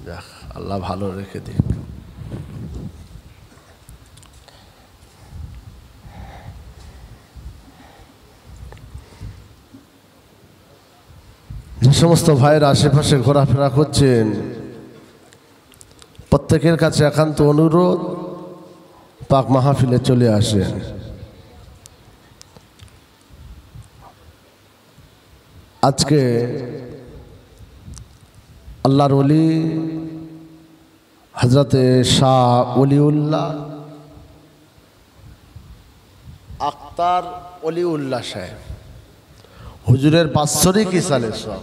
যাক আল্লাহ ভালো রেখে দিক। যে সমস্ত ভাইয়ের আশেপাশে ঘোরাফেরা করছেন প্রত্যেকের কাছে একান্ত অনুরোধ পাক মাহফিলে চলে আসেন। আজকে আল্লাহর ওলি হযরতে শাহ ওলিউল্লাহ আক্তার ওলিউল্লাহ সাহেব হুজুরের বাৎসরিক ইসালে সব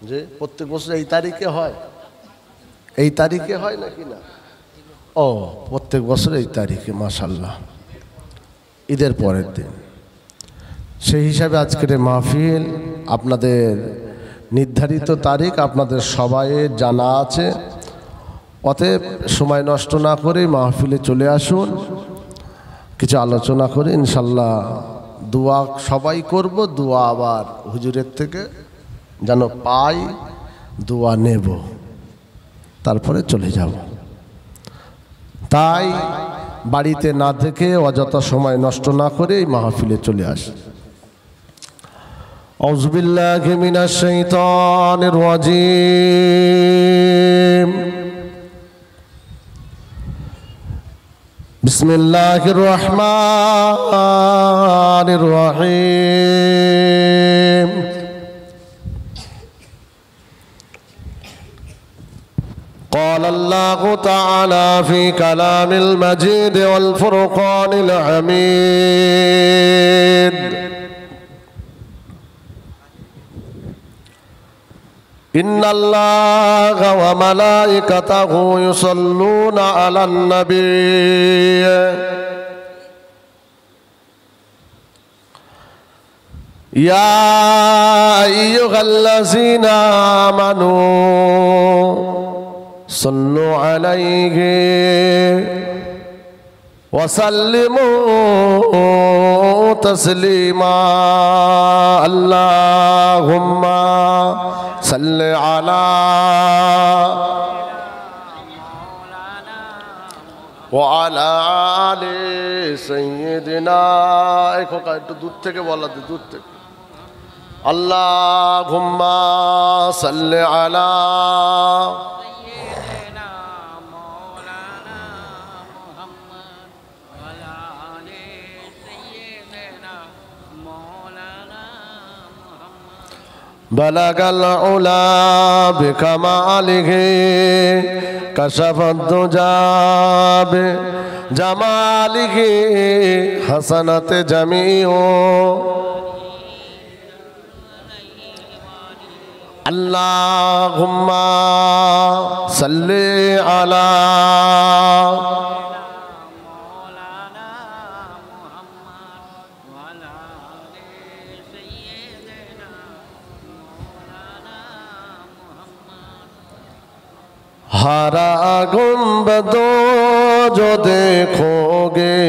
যে প্রত্যেক বছর এই তারিখে হয়, এই তারিখে হয় নাকি না? ও প্রত্যেক বছর এই তারিখে, মাশাআল্লাহ, ঈদের পরের দিন। সেই হিসাবে আজকের মাহফিল আপনাদের নির্ধারিত তারিখ আপনাদের সবাই জানা আছে। অতএব সময় নষ্ট না করে মাহফিলে চলে আসুন, কিছু আলোচনা করে ইনশাল্লাহ দোয়া সবাই করব, দোয়া আবার হুজুরের থেকে যেন পাই, দোয়া নেব, তারপরে চলে যাব। তাই বাড়িতে না থেকে অযথা সময় নষ্ট না করে এই মাহফিলে চলে আসি। আউযু বিল্লাহি মিনাশ শাইতানির রাজীম। বিসমিল্লাহির রহমানির রহিম। قال الله تعالى في كلام المجيد والفرقان الحميد: إن الله وملائكته يصلون على النبي يا أيها الذين آمنوا صلوا عليه وسلموا تسليما اللهم صل على وعلى آل سيدنا একটু দূর থেকে বলা, দূর থেকে اللهم صل على بلغ العلا بكماله كشف الدجى بجماله حسنت جميع اللهم صل على हरा गुंबदो जो देखोगे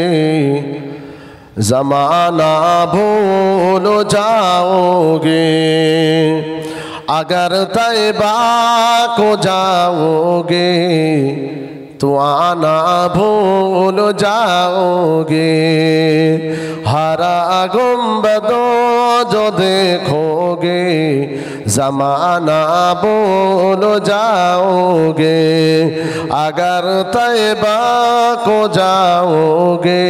ज़माना भूल जाओगे, अगर तैबा को जाओगे तो आना भूल जाओगे। हरा गुंबदो जो देखोगे ज़माना भूल जाओगे, अगर तैबा को जाओगे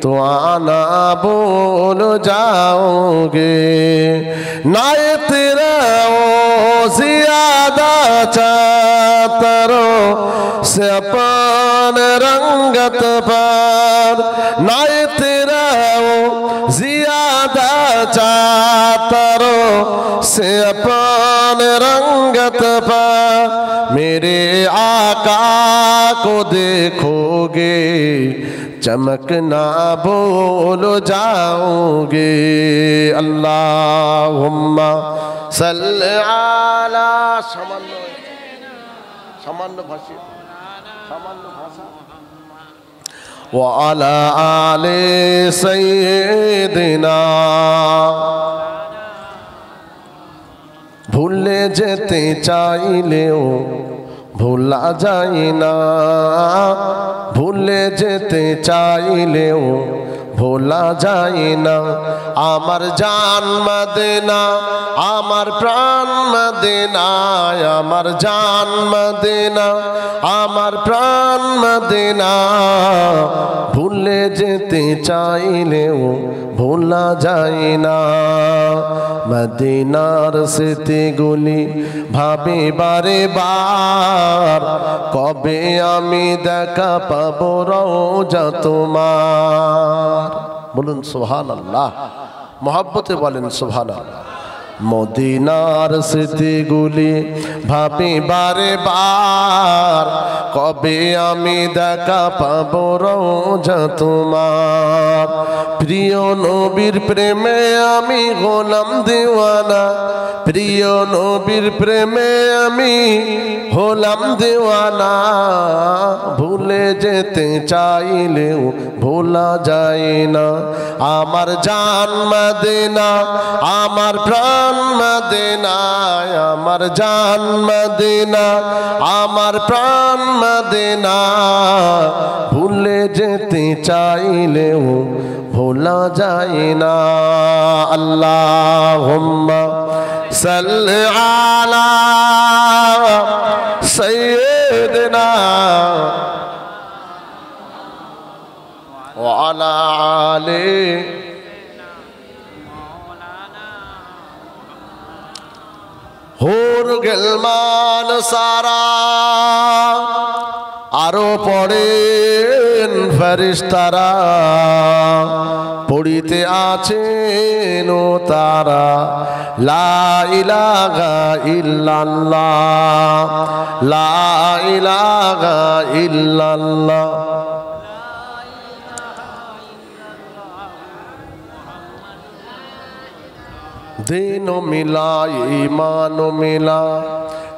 तो आना भूल जाओगे। नाए तेरा ओ ज़ियादा चातरो से अपन रंगत पर, नाए तेरा ओ ज़ियादा चातरो से अपन रंगत पर, मेरे आका को देखोगे चमकना भूल जाओगे। अल्लाहुम्मा सल्लि आला सामान्य भाषा व आला आले सय्यिदिना। ভুলে যেতে চাইলেও ভোলা যায় না, ভুলে যেতে চাইলেও ভোলা যায় না। আমার জান মদিনা, আমার প্রাণ মদিনা, আমার জান মদিনা, আমার প্রাণ মদিনা, ভুলে যেতে চাইলেও ভোলা যায় না। মদিনার স্মৃতিগুলি ভাবি বারে বার, কবে আমি দেখা পাবো রওজা তোমার। বলুন সুবহানাল্লাহ, মহব্বতে বলেন সুবহানাল্লাহ। মদিনার স্মৃতিগুলি ভাবি বারে বার, কবে আমি দেখা পাবো রওজা তোমার। প্রিয় নবীর প্রেমে আমি গোলাম দিওয়ানা, প্রিয় নবীর প্রেমে আমি হলাম দিওয়ানা, ভুলে যেতে চাইলেও ভোলা যায় না। আমার জান মদিনা, আমার প্রাণ মদিনা, আমার জান মদিনা, আমার প্রাণ মদিনা, ভুলে যেতে চাইলেও ভোলা যায় না। আল্লাহুম্মা সাল্লি আলা সাইয়্যিদিনা ওয়া আলা আলি হুর গেলমান সারা, আরো পড়েন ফেরেশতারা, পড়িতে আছেন ও তারা, লা ইলাহা ইল্লাল্লাহ, লা ইলাহা ইল্লাল্লাহ। दिन मिला ईमान मिला,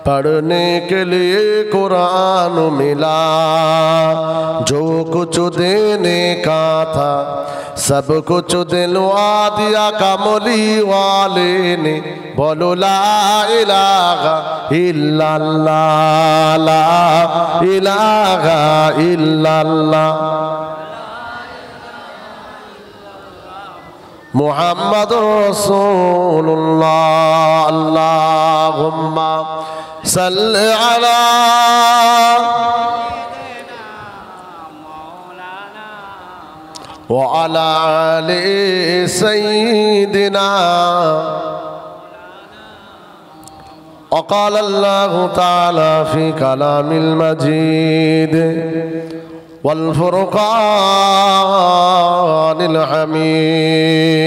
पढ़ने के लिए कुरान मिला, जो कुछ देने का था सब कुछ दिलवा दिया कमली वाले ने। बोलो ला इलाहा इल्लल्लाह, ला इलाहा इल्लल्लाह, मुहम्मद रसूलुल्लाह। अल्लाहुम्मा सल्लि अला व अला आलि सय्यिदिना। وقال الله تعالى في كلام المجيد والفرقان الحميد.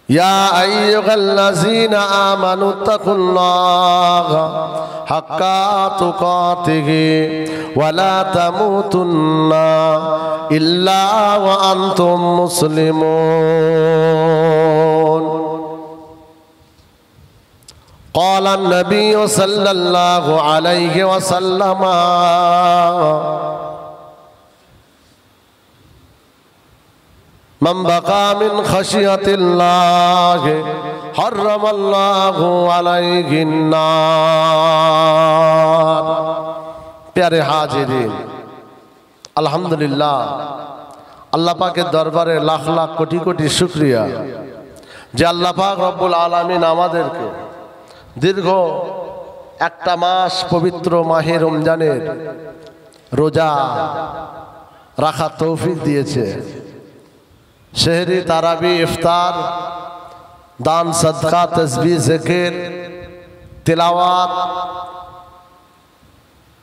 يا أيها الذين آمنوا اتقوا الله حق تقاته ولا تموتن إلا وأنتم مسلمون. قال النبي صلى الله عليه وسلم من بقى من خشية الله حرم الله عليه النار. प्यारे हाजिरीन, अल्हम्दुलिल्लाह, আল্লাহ পাকের দরবারে লাখ লাখ কোটি কোটি শুকরিয়া যে আল্লাহ পাক রব্বুল আলামিন আমাদেরকে দীর্ঘ একটা মাস পবিত্র মাহে রমজানের রোজা রাখার তৌফিক দিয়েছে। সেহরি, তারাবি, ইফতার, দান, সদকা, তসবিহ, জিকির, তিলাওয়াত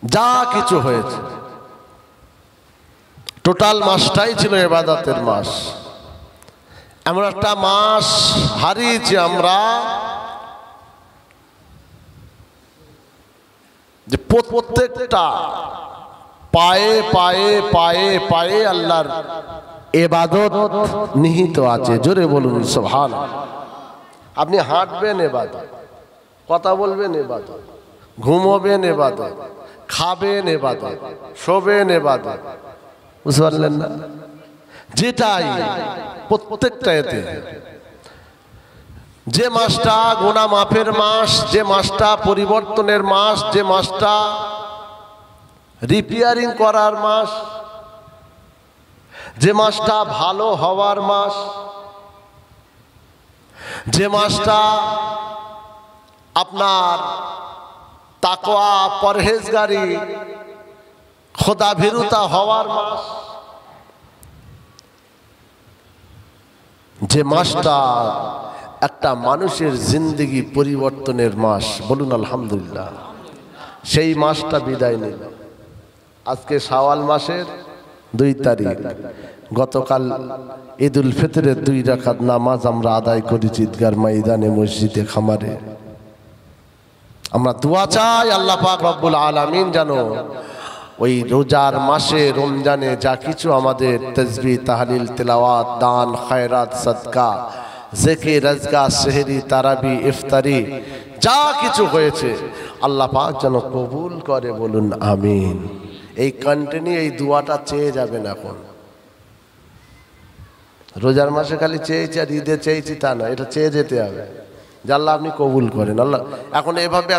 যা কিছু হয়েছে, টোটাল মাসটাই ছিল ইবাদতের মাস। এমন একটা মাস হারিয়েছি আমরা যে প্রত্যেকটা পায়ে পায়ে পায়ে পায়ে আল্লাহর ইবাদত নিহিত আছে। জোরে বলুন সুবহানাল্লাহ। আপনি হাঁটবেন ইবাদত, কথা বলবেন ইবাদত, ঘুমোবেন ইবাদত, খাবেন ইবাদত, শোবেন ইবাদত। বুঝতে পারলেন না? যেটাই প্রত্যেকটা এতে যে মাসটা গুনাহ মাফের মাস, যে মাসটা পরিবর্তনের মাস, যে মাসটা রিপেয়ারিং করার মাস, যে মাসটা ভালো হওয়ার মাস, যে মাসটা আপনার তাকওয়া পরহেজগারি খোদা ভীরুতা হওয়ার মাস, যে মাসটা একটা মানুষের জিন্দেগি পরিবর্তনের মাস, বলুন আলহামদুলিল্লাহ। সেই মাসটা বিদায় নিল। আজকে শাওয়াল মাসের 2 তারিখ। গতকাল ঈদুল ফিতরের 2 রাকাত নামাজ আমরা আদায় করেছি ঈদগার ময়দানে, মসজিদে, খামারে। আমরা দোয়া চাই আল্লাহ পাক রব্বুল আলামিন যেন ওই রোজার মাসে রমজানে যা কিছু আমাদের তাসবিহ, তাহলিল, তেলাওয়াত, দান, খায়রাত, সাদকা, জিকির, আজকার, সেহরি, তারাবি, ইফতারি যা কিছু হয়েছে আল্লাহ পাক যেন কবুল করে, বলুন আমিন। এই কন্টিনিউ এই দোয়াটা চেয়ে যাবেন। এখন রোজার মাসে খালি চেয়েছি আর ঈদে চেয়েছি তা না, এটা চেয়ে যেতে হবে যে আল্লাহ আপনি কবুল করেন। আল্লাহ এখন এভাবে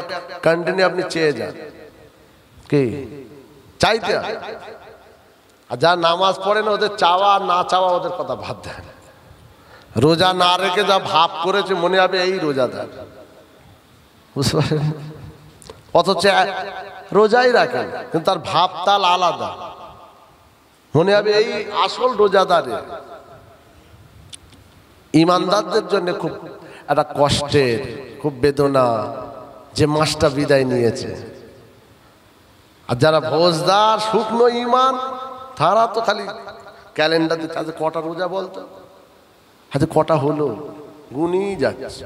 কন্টিনিউ আপনি চেয়ে যান, কি চাইতে। আর যা নামাজ পড়ে না ওদের চাওয়া আর না চাওয়া ওদের কথা ভাব দেন। রোজা না রেখে যা ভাব করেছে মনে হবে এই রোজাদার, বুঝতে পারেন? অথচ রোজাই রাখেন কিন্তু তার ভাব তাল আলাদা, মনে হবে এই আসল রোজাদারে। ইমানদারদের জন্য খুব একটা কষ্টের, খুব বেদনা যে মাসটা বিদায় নিয়েছে। আর যারা ভোজদার শুকনো ইমান তারা তো খালি ক্যালেন্ডার দিতে, আজ কটা রোজা বলতো, আজ কটা হলো গুনি যাচ্ছে।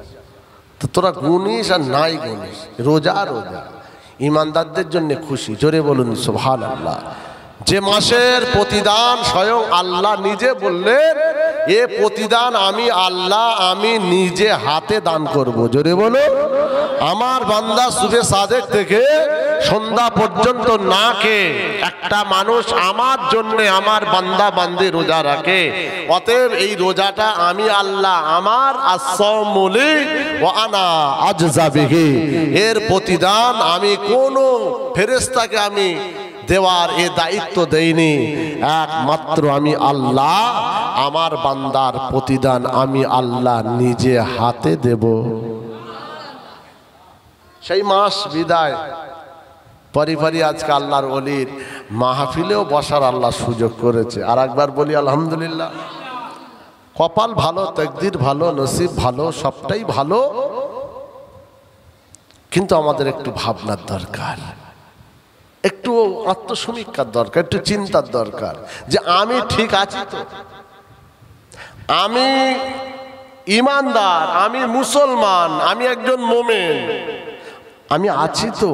তো তোরা গুনিস আর নাই গুনিস, রোজা রোজা। ইমানদারদের জন্য খুশি, জোরে বলুন সুবহানাল্লাহ। যে মাসের প্রতিদান স্বয়ং আল্লাহ নিজে বললেন, এ প্রতিদান আমি আল্লাহ আমি নিজে হাতে দান করব, জোরে বলো। আমার বান্দা সুবে সাদেক থেকে সন্ধ্যা পর্যন্ত না খেয়ে একটা মানুষ আমার জন্য আমার বান্দা বান্দি রোজা রাখে, অতএব এই রোজাটা আমি আল্লাহ আমার আসসামুলি ওয়া আনা আজজা বিহি, এর প্রতিদান আমি কোন ফেরেশতাকে আমি দেওয়ার এ দায়িত্ব দেইনি, একমাত্র আমি আল্লাহ। আমার বান্দার প্রতিদান আমি আল্লাহ নিজে হাতে দেব। সেই মাস বিদায় পরিবারি আজকে আল্লাহর ওলির মাহফিলেও বসার আল্লাহ সুযোগ করেছে। আর একবার বলি আলহামদুলিল্লাহ। কপাল ভালো, তাকদীর ভালো, নসিব ভালো, সবটাই ভালো, কিন্তু আমাদের একটু ভাবনার দরকার, একটু আত্মসমীক্ষার দরকার, একটু চিন্তার দরকার যে আমি ঠিক আছি তো, আমি ইমানদার, আমি মুসলমান, আমি একজন মোমেন, আমি আছি তো।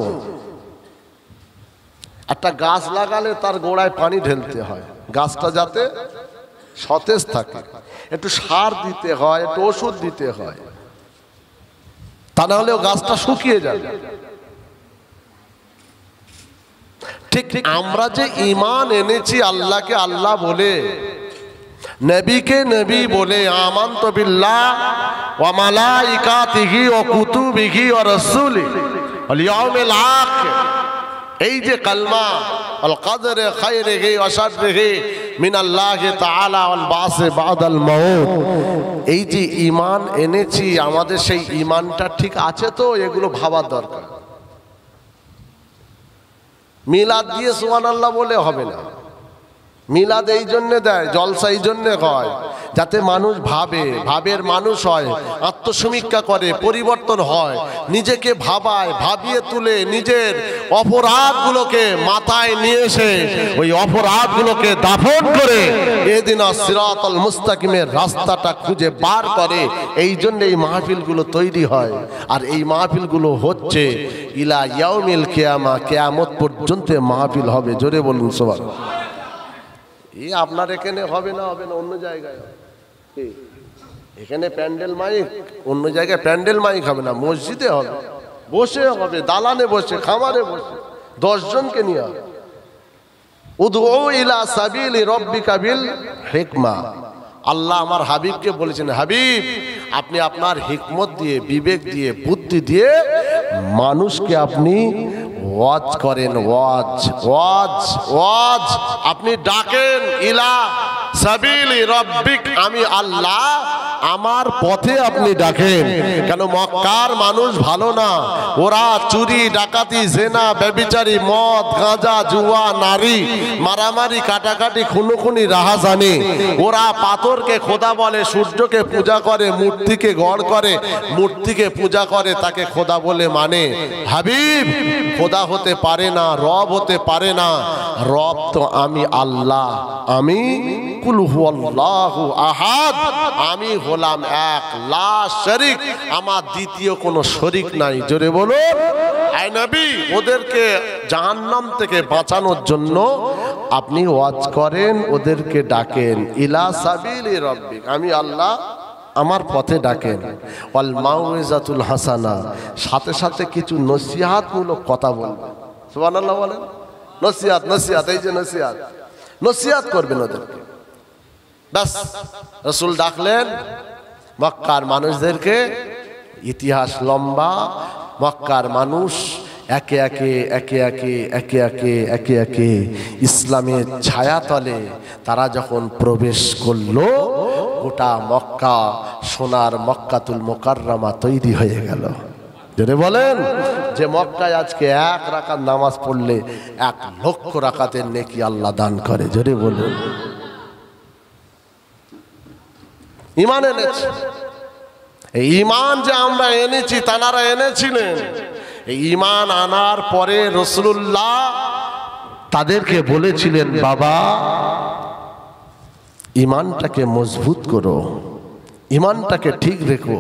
একটা গাছ লাগালে তার গোড়ায় পানি ঢেলতে হয়, গাছটা যাতে সতেজ থাকে, একটু সার দিতে হয়, একটু ওষুধ দিতে হয়, তা না হলেও গাছটা শুকিয়ে যাবে। ঠিক আমরা যে ঈমান এনেছি আল্লাহকে আল্লাহ বলে, নবীকে নবী বলে, আমানতু বিল্লাহ ওয়া মালাইকাতিহি ওয়া কুতুবিহি ওয়া রাসূলিহি ওয়াল ইয়াউমিল আখির, এই যে কালমা আল কদরে খায়রিহি ওয়া শাররিহি মিনাল্লাহি তাআলা ওয়াল বাসি বাদাল মাউত, এই যে ঈমান এনেছি আমাদের সেই ঈমানটা ঠিক আছে তো, এগুলো ভাবার দরকার। মিলাদ দিয়ে সুবহানাল্লাহ বলে হবে না। মিলাদ এই জন্য দেয়, জলসা এই জন্য হয় যাতে মানুষ ভাবের মানুষ হয়, আত্মসমীক্ষা করে, পরিবর্তন হয়, নিজেকে ভাবিয়ে তুলে নিজের অপরাধগুলোকে মাথায় নিয়ে এসে ওই অপরাধগুলোকে দাফন করে এদিনা সিরাতাল মুস্তাকিমের রাস্তাটা খুঁজে বার করে। এই জন্য এই মাহফিলগুলো তৈরি হয়। আর এই মাহফিলগুলো হচ্ছে ইলা ইয়াউমিল কিয়ামা, কিয়ামত পর্যন্ত মাহফিল হবে, জোরে বলুন সুবহানাল্লাহ। এই আপনার এখানে হবে না, হবে না অন্য জায়গায় হবে। এখানে প্যান্ডেল মাইক, অন্য জায়গায় প্যান্ডেল মাইক হবে না, মসজিদে হবে, বসে হবে, দালানে বসে, খামারে বসে, 10 জনকে নিয়ে হবে। উদউ ইলা সাবিলি রাব্বিকা বিল হিকমা, আল্লাহ আমার হাবিবকে বলেছেন, হাবিব আপনি আপনার হিকমত দিয়ে, বিবেক দিয়ে, বুদ্ধি দিয়ে মানুষকে আপনি ওয়াজ করেন। ওয়াজ ওয়াজ ওয়াজ আপনি ডাকেন, ইলা সাবিলি রব্বিক, আমি আল্লাহ আমার পথে আপনি ডাকেন। কেন মক্কার মানুষ ভালো না, ওরা চুরি ডাকাতি জেনা ব্যভিচারী মদ গাঁজা জুয়া নারী মারামারি কাটাকাটি খুনোখুনি রাহাজানি, ওরা পাথরকে খোদা বলে, সূর্যকে পূজা করে, মূর্তিকে গড় করে, মূর্তিকে পূজা করে, তাকে খোদা বলে মানে। হাবিব খোদা হতে পারে না, রব হতে পারে না। রব তো আমি আল্লাহ, আমি কুল হুয়াল্লাহু আহাদ, আমি হলাম এক, লা শরীক, আমার দ্বিতীয় কোনো শরীক নাই। জোরে বলুন আয় নবী। ওদেরকে জাহান্নাম থেকে বাঁচানোর জন্য আপনি ওয়াজ করেন, ওদেরকে ডাকেন, ইলা সাবিলি রব্বিক, আমি আল্লাহ আমার পথে ডাকেন। ওয়াল মাউইজাতুল হাসানা, সাথে সাথে কিছু নসিহতমূলক কথা বলবেন। সুবহানাল্লাহ বলেন। নসিহত, নসিহত, এই যে নসিহত, নসিহত করবেন ওদেরকে। বাস রাসূল ডাকলেন মক্কার মানুষদেরকে। ইতিহাস লম্বা। মক্কার মানুষ একে একে একে একে একে একে একে একে ইসলামের ছায়াতলে তারা যখন প্রবেশ করলো, গোটা মক্কা সোনার মক্কাতুল মুকাররমা তৈরি হয়ে গেল। জোরে বলেন। যে মক্কায় আজকে 1 রাকাত নামাজ পড়লে 1 লক্ষ রাকাতের নেকি আল্লাহ দান করে। জোরে বলুন। ঈমান এনেছি। এই ঈমান যে আমরা এনেছি তানারা এনেছিলেন। এই ঈমান আনার পরে রাসূলুল্লাহ তাদেরকে বলেছিলেন, বাবা ঈমানটাকে মজবুত করো, ঈমানটাকে ঠিক রেখো,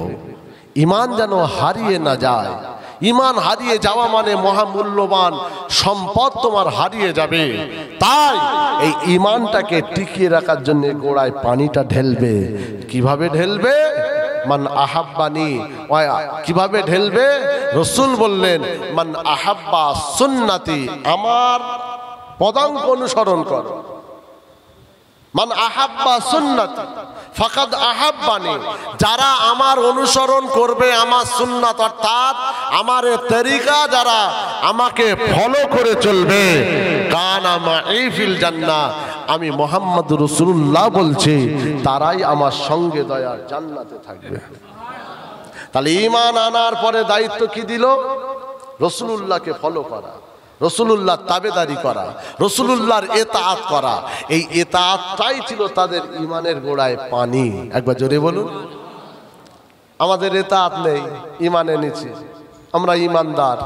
ঈমান যেন হারিয়ে না যায়। ঈমান হারিয়ে যাওয়া মানে মহামূল্যবান সম্পদ তোমার হারিয়ে যাবে। তাই এই ঈমানটাকে টিকিয়ে রাখার জন্য গোড়ায় পানিটা ঢেলবে। কিভাবে ঢেলবে? মান আহাব্বানি, কিভাবে ঢেলবে? রাসূল বললেন, মান আহাব্বা সুন্নতি, আমার পদাঙ্ক অনুসরণ করো। মান আহাব্বা সুন্নতি ফাকাদ আহাব্বানি, যারা আমার অনুসরণ করবে, আমার সুন্নাত অর্থাৎ আমার তরিকা যারা আমাকে ফলো করে চলবে, কানা মাই ফিল জান্নাহ, আমি মুহাম্মদুর রাসূলুল্লাহ বলছি, তারাই আমার সঙ্গে দয়ার জান্নাতে থাকবে। তাহলে ঈমান আনার পরে দায়িত্ব কি দিল? রাসূলুল্লাহকে ফলো করা, রাসূলুল্লাহর তাবেদারি করা, রাসূলুল্লাহর ইতাআত করা। এই ইতাআতটাই ছিল তাদের ঈমানের গোড়ায় পানি। একবার জোরে বলুন। আমাদের ইতাআত নেই, ঈমান এনেছি। আমরা ঈমানদার,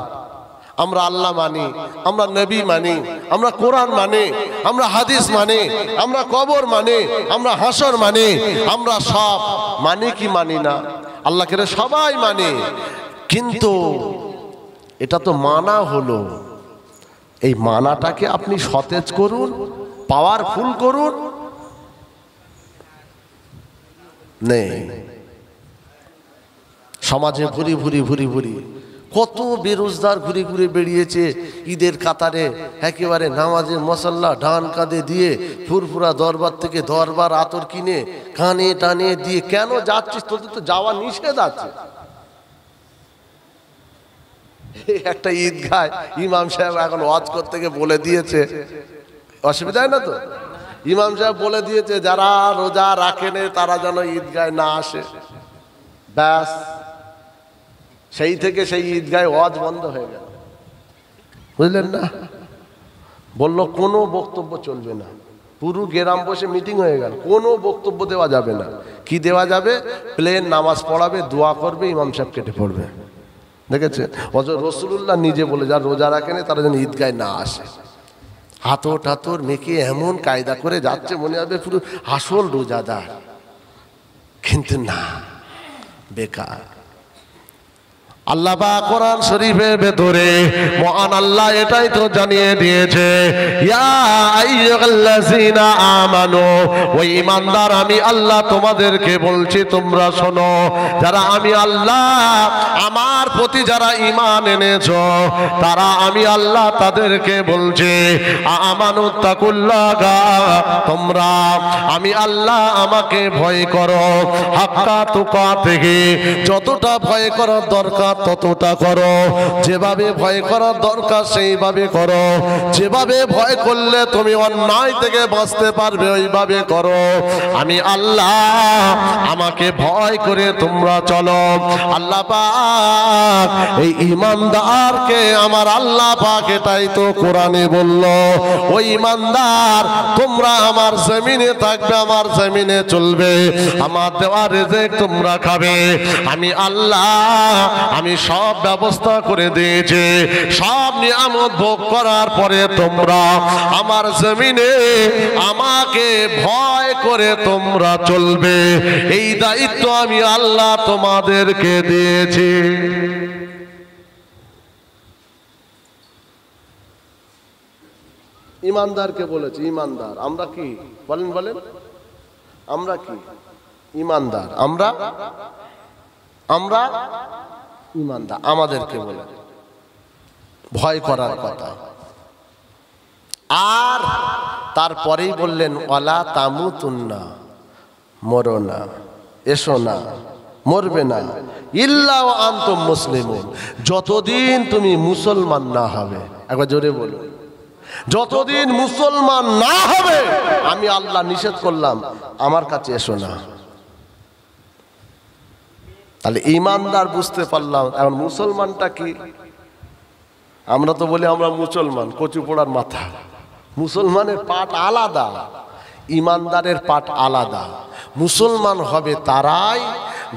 আমরা আল্লাহ মানি, আমরা নবী মানি, আমরা কোরআন মানি, আমরা হাদিস মানি, আমরা কবর মানি, আমরা হাসর মানি, আমরা সব মানি কি মানি না? আল্লাহকে সবাই মানি। কিন্তু এটা তো মানা হলো, এই মানাটাকে আপনি সতেজ করুন, পাওয়ারফুল করুন। নেই। সমাজে ভুরি ভুরি ভুরি ভুরি কত বেরোজগার ঘুরে ঘুরে বেরিয়েছে ঈদের কাতারে, একেবারে নামাজের মশাল্লা ডান কাঁধে দিয়ে ফুরফুরা দরবার থেকে দরবার আতর কিনে কানে টানে দিয়ে, কেন যাচ্ছিস? তোদের তো যাওয়া নিষেধ আছে। একটা ঈদগাহ ইমাম সাহেব এখন ওয়াজ করতে গিয়ে বলে দিয়েছে, অসুবিধা হয় না তো? ইমাম সাহেব বলে দিয়েছে যারা রোজা রাখেনে তারা যেন ঈদগায় না আসে। ব্যাস, সেই থেকে সেই ঈদগায় ওয়াজ বন্ধ হয়ে গেল। বুঝলেন না? বললো কোনো বক্তব্য চলবে না। পুরো গ্রাম বসে মিটিং হয়ে গেল, কোনো বক্তব্য দেওয়া যাবে না। কি দেওয়া যাবে? প্লেন নামাজ পড়াবে, দোয়া করবে, ইমাম সাহেব কেটে পড়বে। দেখেছেন? রাসূলুল্লাহ নিজে বলে যারা রোজা রাখেনি তারা যেন ঈদগায় না আসে। হাতর টাতর মেখে এমন কায়দা করে যাচ্ছে, মনে হবে পুরো আসল রোজাদার, কিন্তু না, বেকার। আল্লাহ পাক কোরআন শরীফের ভেতরে মহান আল্লাহ এটাই তো জানিয়ে দিয়েছে, ইয়া আইয়ুহাল্লাযীনা আমানু, ওই ঈমানদার আমি আল্লাহ তোমাদেরকে বলছি তোমরা শোনো, যারা আমি আল্লাহ আমার প্রতি যারা ঈমান এনেছো তারা আমি আল্লাহ তাদেরকে বলছি আমানুত্তাকুল্লাহ, তোমরা আমি আল্লাহ আমাকে ভয় করো, হাক্কা তুকাতিহি, যতটা ভয় করার দরকার ততটা করো, যেভাবে ভয় করার দরকার সেইভাবে করো, যেভাবে ভয় করলে তুমি অন্যায় থেকে বাঁচতে পারবে ওইভাবে করো, আমি আল্লাহ আমাকে ভয় করে তোমরা চলো। আল্লাহ পাক এই ঈমানদারকে আমার আল্লাহ পাক এটাই তো কোরআনে বলল, ওই ঈমানদার তোমরা আমার জমিনে থাকবে, আমার জমিনে চলবে, আমার দেওয়া রিজিক তোমরা খাবে, আমি আল্লাহ আমি সব ব্যবস্থা করে দিয়েছি, সব নিয়ামত ভোগ করার পরে তোমরা আমার জমিনে আমাকে ভয় করে তোমরা চলবে, এই দায়িত্ব আমি আল্লাহ তোমাদেরকে দিয়েছি। ঈমানদারকে বলেছি, ঈমানদার আমরা কি বলেন বলেন, আমরা কি ঈমানদার, আমরা আমরা ঈমানদার, আমাদেরকে বলে ভয় করার কথা। আর তারপরেই বললেন ওয়ালা তামুতুন্না, মরো না, এসো না, মরবে না, ইল্লা ওয়া আনতুম মুসলিমুন, যতদিন তুমি মুসলমান না হবে, একবার জোরে বলুন, যতদিন মুসলমান না হবে আমি আল্লাহ নিষেধ করলাম আমার কাছে এসো না। তাহলে ঈমানদার বুঝতে পারলাম। এখন মুসলমানটা কি? আমরা তো বলি আমরা মুসলমান, কচু পোড়ার মাথা। মুসলমানের পাঠ আলাদা, ঈমানদারের পাঠ আলাদা। মুসলমান হবে তারাই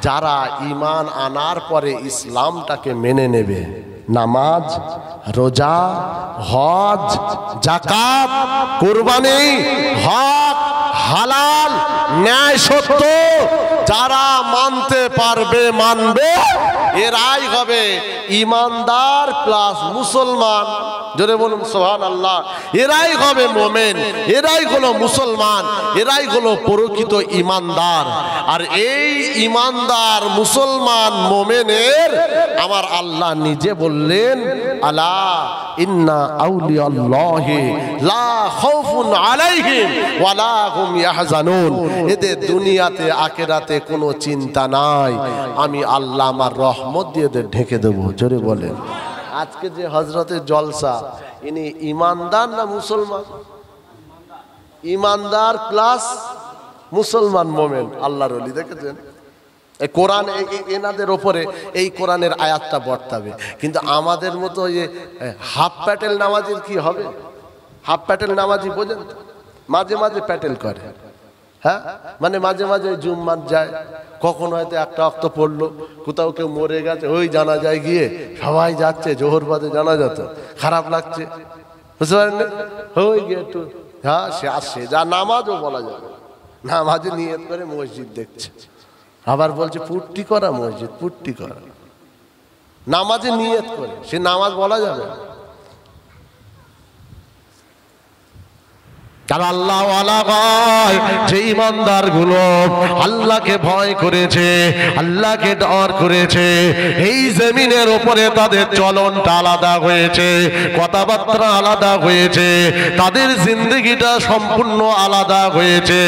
যারা ঈমান আনার পরে ইসলামটাকে মেনে নেবে, নামাজ, রোজা, হজ, যাকাত, কুরবানি, হক, হালাল, ন্যায়, সত্য যারা মানতে পারবে, মানবে, এরাই হবে ঈমানদার প্লাস মুসলমান। জোরে বলুন সুবহানাল্লাহ। এরাই হবে মোমেন, এরাই হলো মুসলমান, এরাই হলো প্রকৃত ঈমানদার। আর এই ঈমানদার মুসলমান মোমেনের আমার আল্লাহ নিজে বললেন, আলা ইন্না আউলিয়াল্লাহি লা খাউফুন আলাইহিম ওয়ালা হুম ইয়াহজানুন, এদের দুনিয়াতে আখিরাতে কোনো চিন্তা নাই, আমি আল্লাহ আমার রহমত দিয়ে এদের ঢেকে দেব। জোরে বলেন। আজকে যে হযরতের জলসা, ইনি ঈমানদার না মুসলমান? ঈমানদার প্লাস মুসলমান মোমেন, আল্লাহর ওলি। দেখেছেন এই কোরআন এনাদের ওপরে এই কোরআনের আয়াতটা বর্তাবে। কিন্তু আমাদের মতো যে হাফ প্যাটেল নামাজির কি হবে? হাফ প্যাটেল নামাজি বোঝেন, মাঝে মাঝে প্যাটেল করে, হ্যাঁ, মানে মাঝে মাঝে জুম্মার যায়, কখন হয়তো একটা ওয়াক্ত পড়লো, কোথাও কেউ মরে গেছে, ওই জানা যায় গিয়ে সবাই যাচ্ছে, জোহর বাদে জানা যেত, খারাপ লাগছে, বুঝতে পারেন না, ওই গিয়ে একটু হ্যাঁ সে আসছে, যা নামাজও বলা যাবে, নামাজে নিয়ত করে মসজিদ দেখছে, আবার বলছে পুট্টি করা মসজিদ, পুট্টি করা, নামাজে নিয়ত করে, সে নামাজ বলা যাবে না। কারণ আল্লাহ ওয়ালা হয় যে ঈমানদার গুলো আল্লাহকে ভয় করেছে, আল্লাহকে ডর করেছে, এই জমিনের উপরে তাদের চলনটা আলাদা হয়েছে, কথাবার্তা আলাদা হয়েছে, তাদের জিন্দগিটা সম্পূর্ণ আলাদা হয়েছে।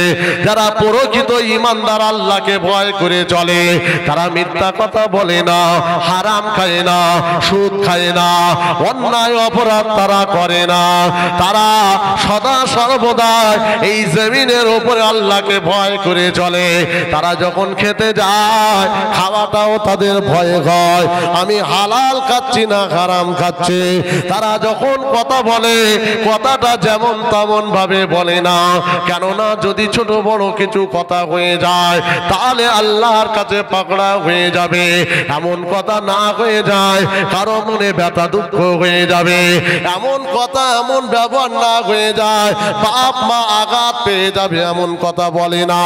যারা প্রকৃত ঈমানদার আল্লাহকে ভয় করে চলে, তারা মিথ্যা কথা বলে না, হারাম খায় না, সুদ খায় না, অন্যায় অপরাধ তারা করে না, তারা সদা সর্বদা এই জমিনের উপরে আল্লাহকে ভয় করে চলে। তারা যখন খেতে যায়, খাওয়াটাও তাদের ভয়ে হয়, আমি হালাল খাচ্ছি না হারাম খাচ্ছি। তারা যখন কথা বলে, কথাটা যেমন তেমন ভাবে বলে না, কেননা যদি ছোট বড় কিছু কথা হয়ে যায় তাহলে আল্লাহর কাছে পাকড়া হয়ে যাবে। এমন কথা না হয়ে যায়, কারো মনে ব্যথা দুঃখ হয়ে যাবে, এমন কথা এমন ব্যবহার না হয়ে যায়, বাপ মা আঘাত পেয়ে যাবে এমন কথা বলে না।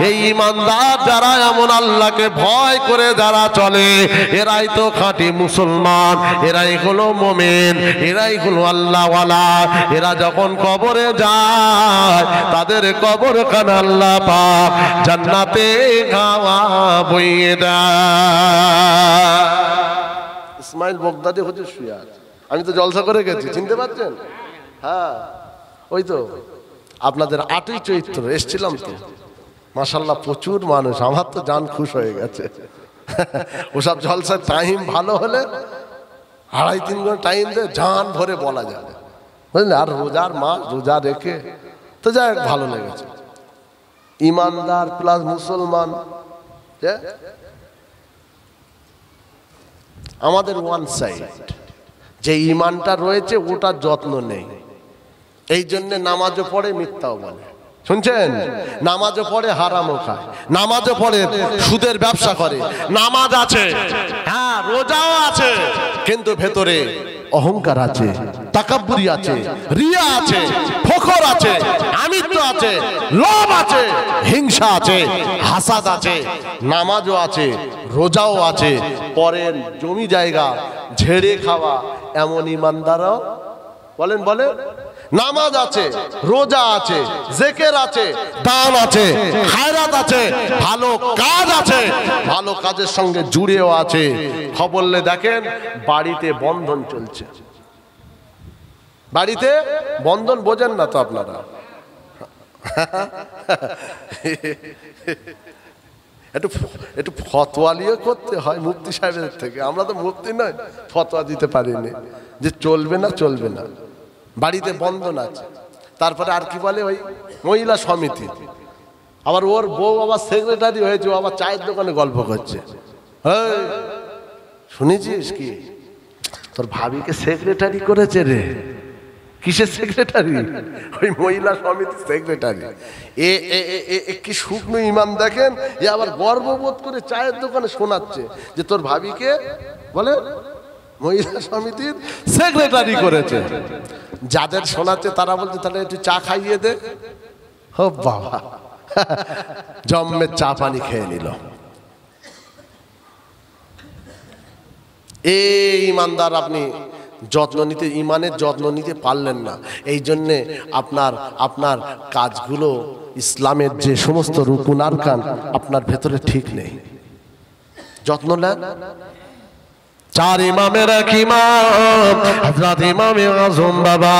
এই ইমানদার যারা এমন আল্লাহকে ভয় করে যারা চলে এরাই তো খাঁটি মুসলমান, এরাই হলো মুমিন, এরাই হলো আল্লাহওয়ালা। এরা যখন কবরে যায় তাদের কবর খানা আল্লাহ পাক জান্নাতে হাওয়া বইয়ে দেয়। ইসমাইল বগদাদি হুজুর শুয়ে আছে, আমি তো জলসা করে গেছি, চিনতে পারছেন? হ্যাঁ, ওই তো আপনাদের 8ই চৈত্র এসছিলাম তো, মাশাআল্লাহ প্রচুর মানুষ, আমার তো জান খুশ হয়ে গেছে। ওসব জলসার টাইম ভালো হলে 2.5-3 ঘন্টা টাইম দিয়ে জান ভরে বলা যাবে, বুঝলেন? আর রোজার মাস রোজা রেখে তো যাই ভালো লেগেছে। ইমানদার প্লাস মুসলমান, আমাদের ওয়ান সাইড যে ইমানটা রয়েছে ওটার যত্ন নেই, এই জন্য নামাজও পড়ে মিথ্যাও বলে। শুনছেন? নামাজও পড়ে হারামও খায়, নামাজও পড়ে সুদের ব্যবসা করে, নামাজ আছে, হ্যাঁ রোজাও আছে, কিন্তু ভেতরে অহংকার আছে, তাকাব্বুরি আছে, রিয়া আছে, ফখর আছে, আমিত্ব আছে, লোভ আছে, হিংসা আছে, হাসাদ আছে। নামাজও আছে, রোজাও আছে, পরের জমি জায়গা ঝেড়ে খাওয়া এমন ইমানদারও বলেন বলেন। নামাজ আছে, রোজা আছে, জিকির আছে, দান আছে, খায়রাত আছে, ভালো কাজ আছে, ভালো কাজের সঙ্গে জুড়েও আছে। খবরলে দেখেন বাড়িতে বন্ধন চলছে, বাড়িতে বন্ধন বোঝেন না তো আপনারা? একটু ফতোয়ালিও করতে হয় মুফতি সাহেবের থেকে, আমরা তো মুফতি নয়, ফতোয়া দিতে পারিনি যে চলবে না চলবে না। বাড়িতে বন্ধন আছে, তারপরে আর কি বলে ওই মহিলা সমিতি, আবার ওর বউ আবার সেক্রেটারি হয়েছে, ও আবার চায়ের দোকানে গল্প করছে। শুনেছিস কি তোর ভাবিকে সেক্রেটারি করেছে রে? কিসের সেক্রেটারি? ওই মহিলা সমিতি সেক্রেটারি। কি শুকনো ইমান দেখেন, এ আবার গর্ববোধ করে চায়ের দোকানে শোনাচ্ছে যে তোর ভাবিকে বলে মহিলা সমিতির সেক্রেটারি করেছে। যাদের শোনাচ্ছে তারা বলছে তাহলে একটু চা খাইয়ে দে। ও বাবা, জম্মের চা পানি খেয়ে নিল। এই ইমানদার আপনি যত্ন নিতে, ইমানের যত্ন নিতে পারলেন না, এই জন্যে আপনার কাজগুলো ইসলামের যে সমস্ত রুকুন আরকান আপনার ভেতরে ঠিক নেই। যত্ন নেন। 4 ইমামের এক ইমাম হযরত ইমাম আযম বাবা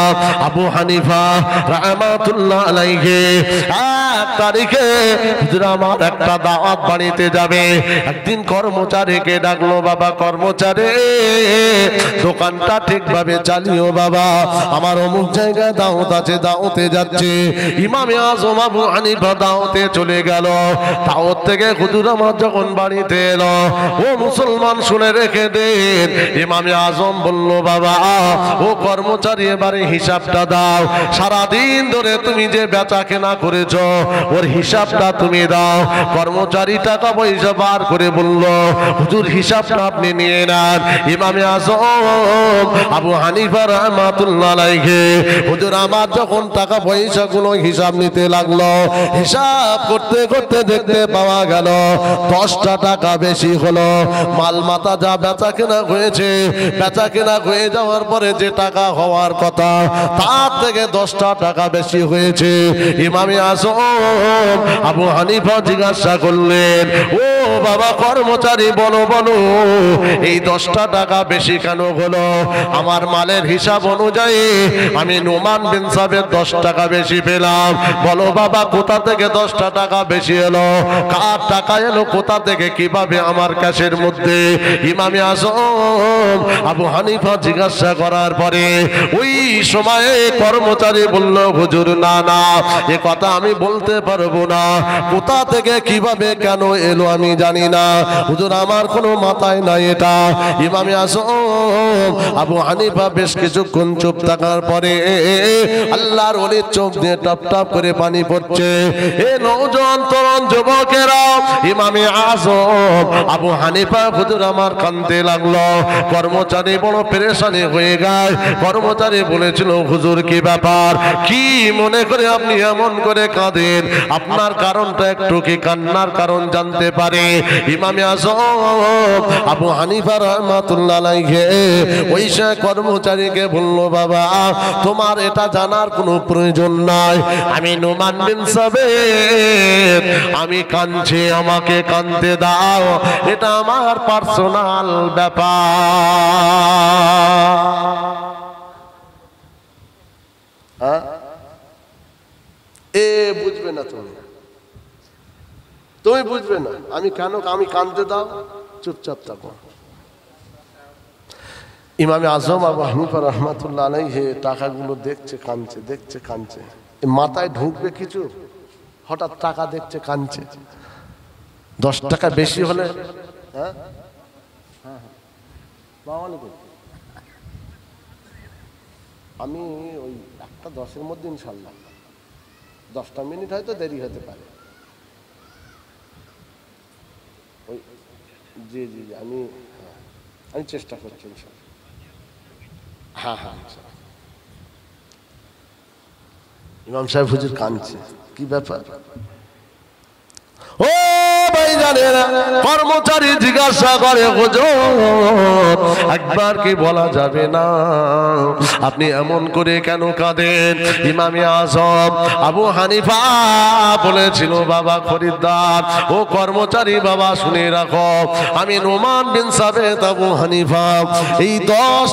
আবু হানিফা রাহমাতুল্লাহ আলাইহি 1 তারিখে হুজুর আমার একটা দাওয়াত বাড়িতে যাবে। একদিন কর্মচারীকে ডাকলো, বাবা কর্মচারী দোকানটা ঠিকভাবে চালিও বাবা, আমার অমুক জায়গায় দাওয়াত আছে, দাওয়াতে যাচ্ছে। ইমাম আযম আবু হানিফা দাওয়াতে চলে গেল। দাওয়াত থেকে হুজুর আমার যখন বাড়িতে এলো, ও মুসলমান শুনে রেখে দে, ইমাম আযম বলল বাবা ও কর্মচারী এবারে হিসাবটা দাও, সারাদিন ধরে তুমি যে বেচা কেনা করেছো ওর হিসাবটা তুমি দাও। কর্মচারী টাকা পয়সা বার করে বলল হুজুর হিসাবটা আপনি নিয়ে নেন। ইমাম আযম আবু হানিফা রাহমাতুল্লাহ আলাইহি হুজুর আমার যখন টাকা পয়সা গুলো হিসাব নিতে লাগলো, হিসাব করতে করতে দেখতে পাওয়া গেল 10টা টাকা বেশি হলো। মাল মাতা যা বেচা কেনা হয়েছে, বেচা কেনা হয়ে যাওয়ার পরে যে টাকা হওয়ার কথা তার থেকে 10টা টাকা বেশি হয়েছে। ইমাম আযম আবু হানিফা জিজ্ঞাসা করলেন, ও বাবা কর্মচারী বলো বলো এই 10টা টাকা বেশি কেন হলো? আমার মালের হিসাব অনুযায়ী আমি নোমান বিন সাবের 10 টাকা বেশি পেলাম। বলো বাবা কোথা থেকে 10টা টাকা বেশি এলো? কার টাকা এলো, কোথা থেকে, কিভাবে আমার ক্যাশের মধ্যে? ইমাম আযম আবু হানিফা জিজ্ঞাসা করার পরে ওই সময়ে কর্মচারী বলল হুজুর না না এ কথা আমি বলতে পারবো না, কোথা থেকে কিভাবে কেন এলো আমি জানি না, হুজুর আমার কোনো মাথায় নাই এটা। ইমামে আজম আবু হানিফা বেশ কিছুক্ষণ চুপ থাকার পরে আল্লাহর ওলির চোখ দিয়ে টপ টপ করে পানি পড়ছে। এ নওজোয়ান তরুণ যুবকেরা, ইমামে আজম আবু হানিফা হুজুর আমার কাঁদতে লাগলো। কর্মচারী বড় পেরেশানি হয়ে গেল। কর্মচারী বলেছিল, হুজুর কি ব্যাপার, কি মনে করে আপনি এমন করে কাঁদেন, আপনার কারণটা একটু কি কান্নার কারণ জানতে পারে? ইমামে আজম আবু হানিফা রাহমাতুল্লাহ আলাইহি ওই সে কর্মচারীকে বলল, বাবা তোমার এটা জানার কোনো প্রয়োজন নাই, আমি নোমান বিন সাবিত, আমি কাঁদছি, আমাকে কাঁদতে দাও, এটা আমার পার্সোনাল ব্যাপার। এ বুঝবে না, তুমি বুঝবে না, আমি কেন, আমি কাঁদতে দাও, চুপচাপ থাকো। ইমামে আজম আবু হানিফা রাহমাতুল্লাহ আলাইহি টাকাগুলো দেখছে, কাঁদছে, দেখছে, কাঁদছে, মাথায় ঢুকবে কিছু, হঠাৎ টাকা দেখছে, কাঁদছে। 10 টাকা বেশি হলে, হ্যাঁ আমি ওই 1:10 মধ্যে ইনশাল্লাহ, 10টা মিনিট হয়তো দেরি হতে পারে। ওই জি জি আমি চেষ্টা করছি ইনশাল্লাহ। হ্যাঁ হ্যাঁ, ইমাম সাহেব হুজুর কাঁদছে, কি ব্যাপার? ও ভাই জানেন, কর্মচারী জিজ্ঞাসা করে, হুজুর একবার কি বলা যাবে না, আপনি এমন করে কেন কাঁদেন? ইমামে আজম আবু হানিফা বলেছিল, বাবা খরিদ্দার, ও কর্মচারী বাবা শুনে রাখো, আমি নোমান বিন সাবিত আবু হানিফা এই 10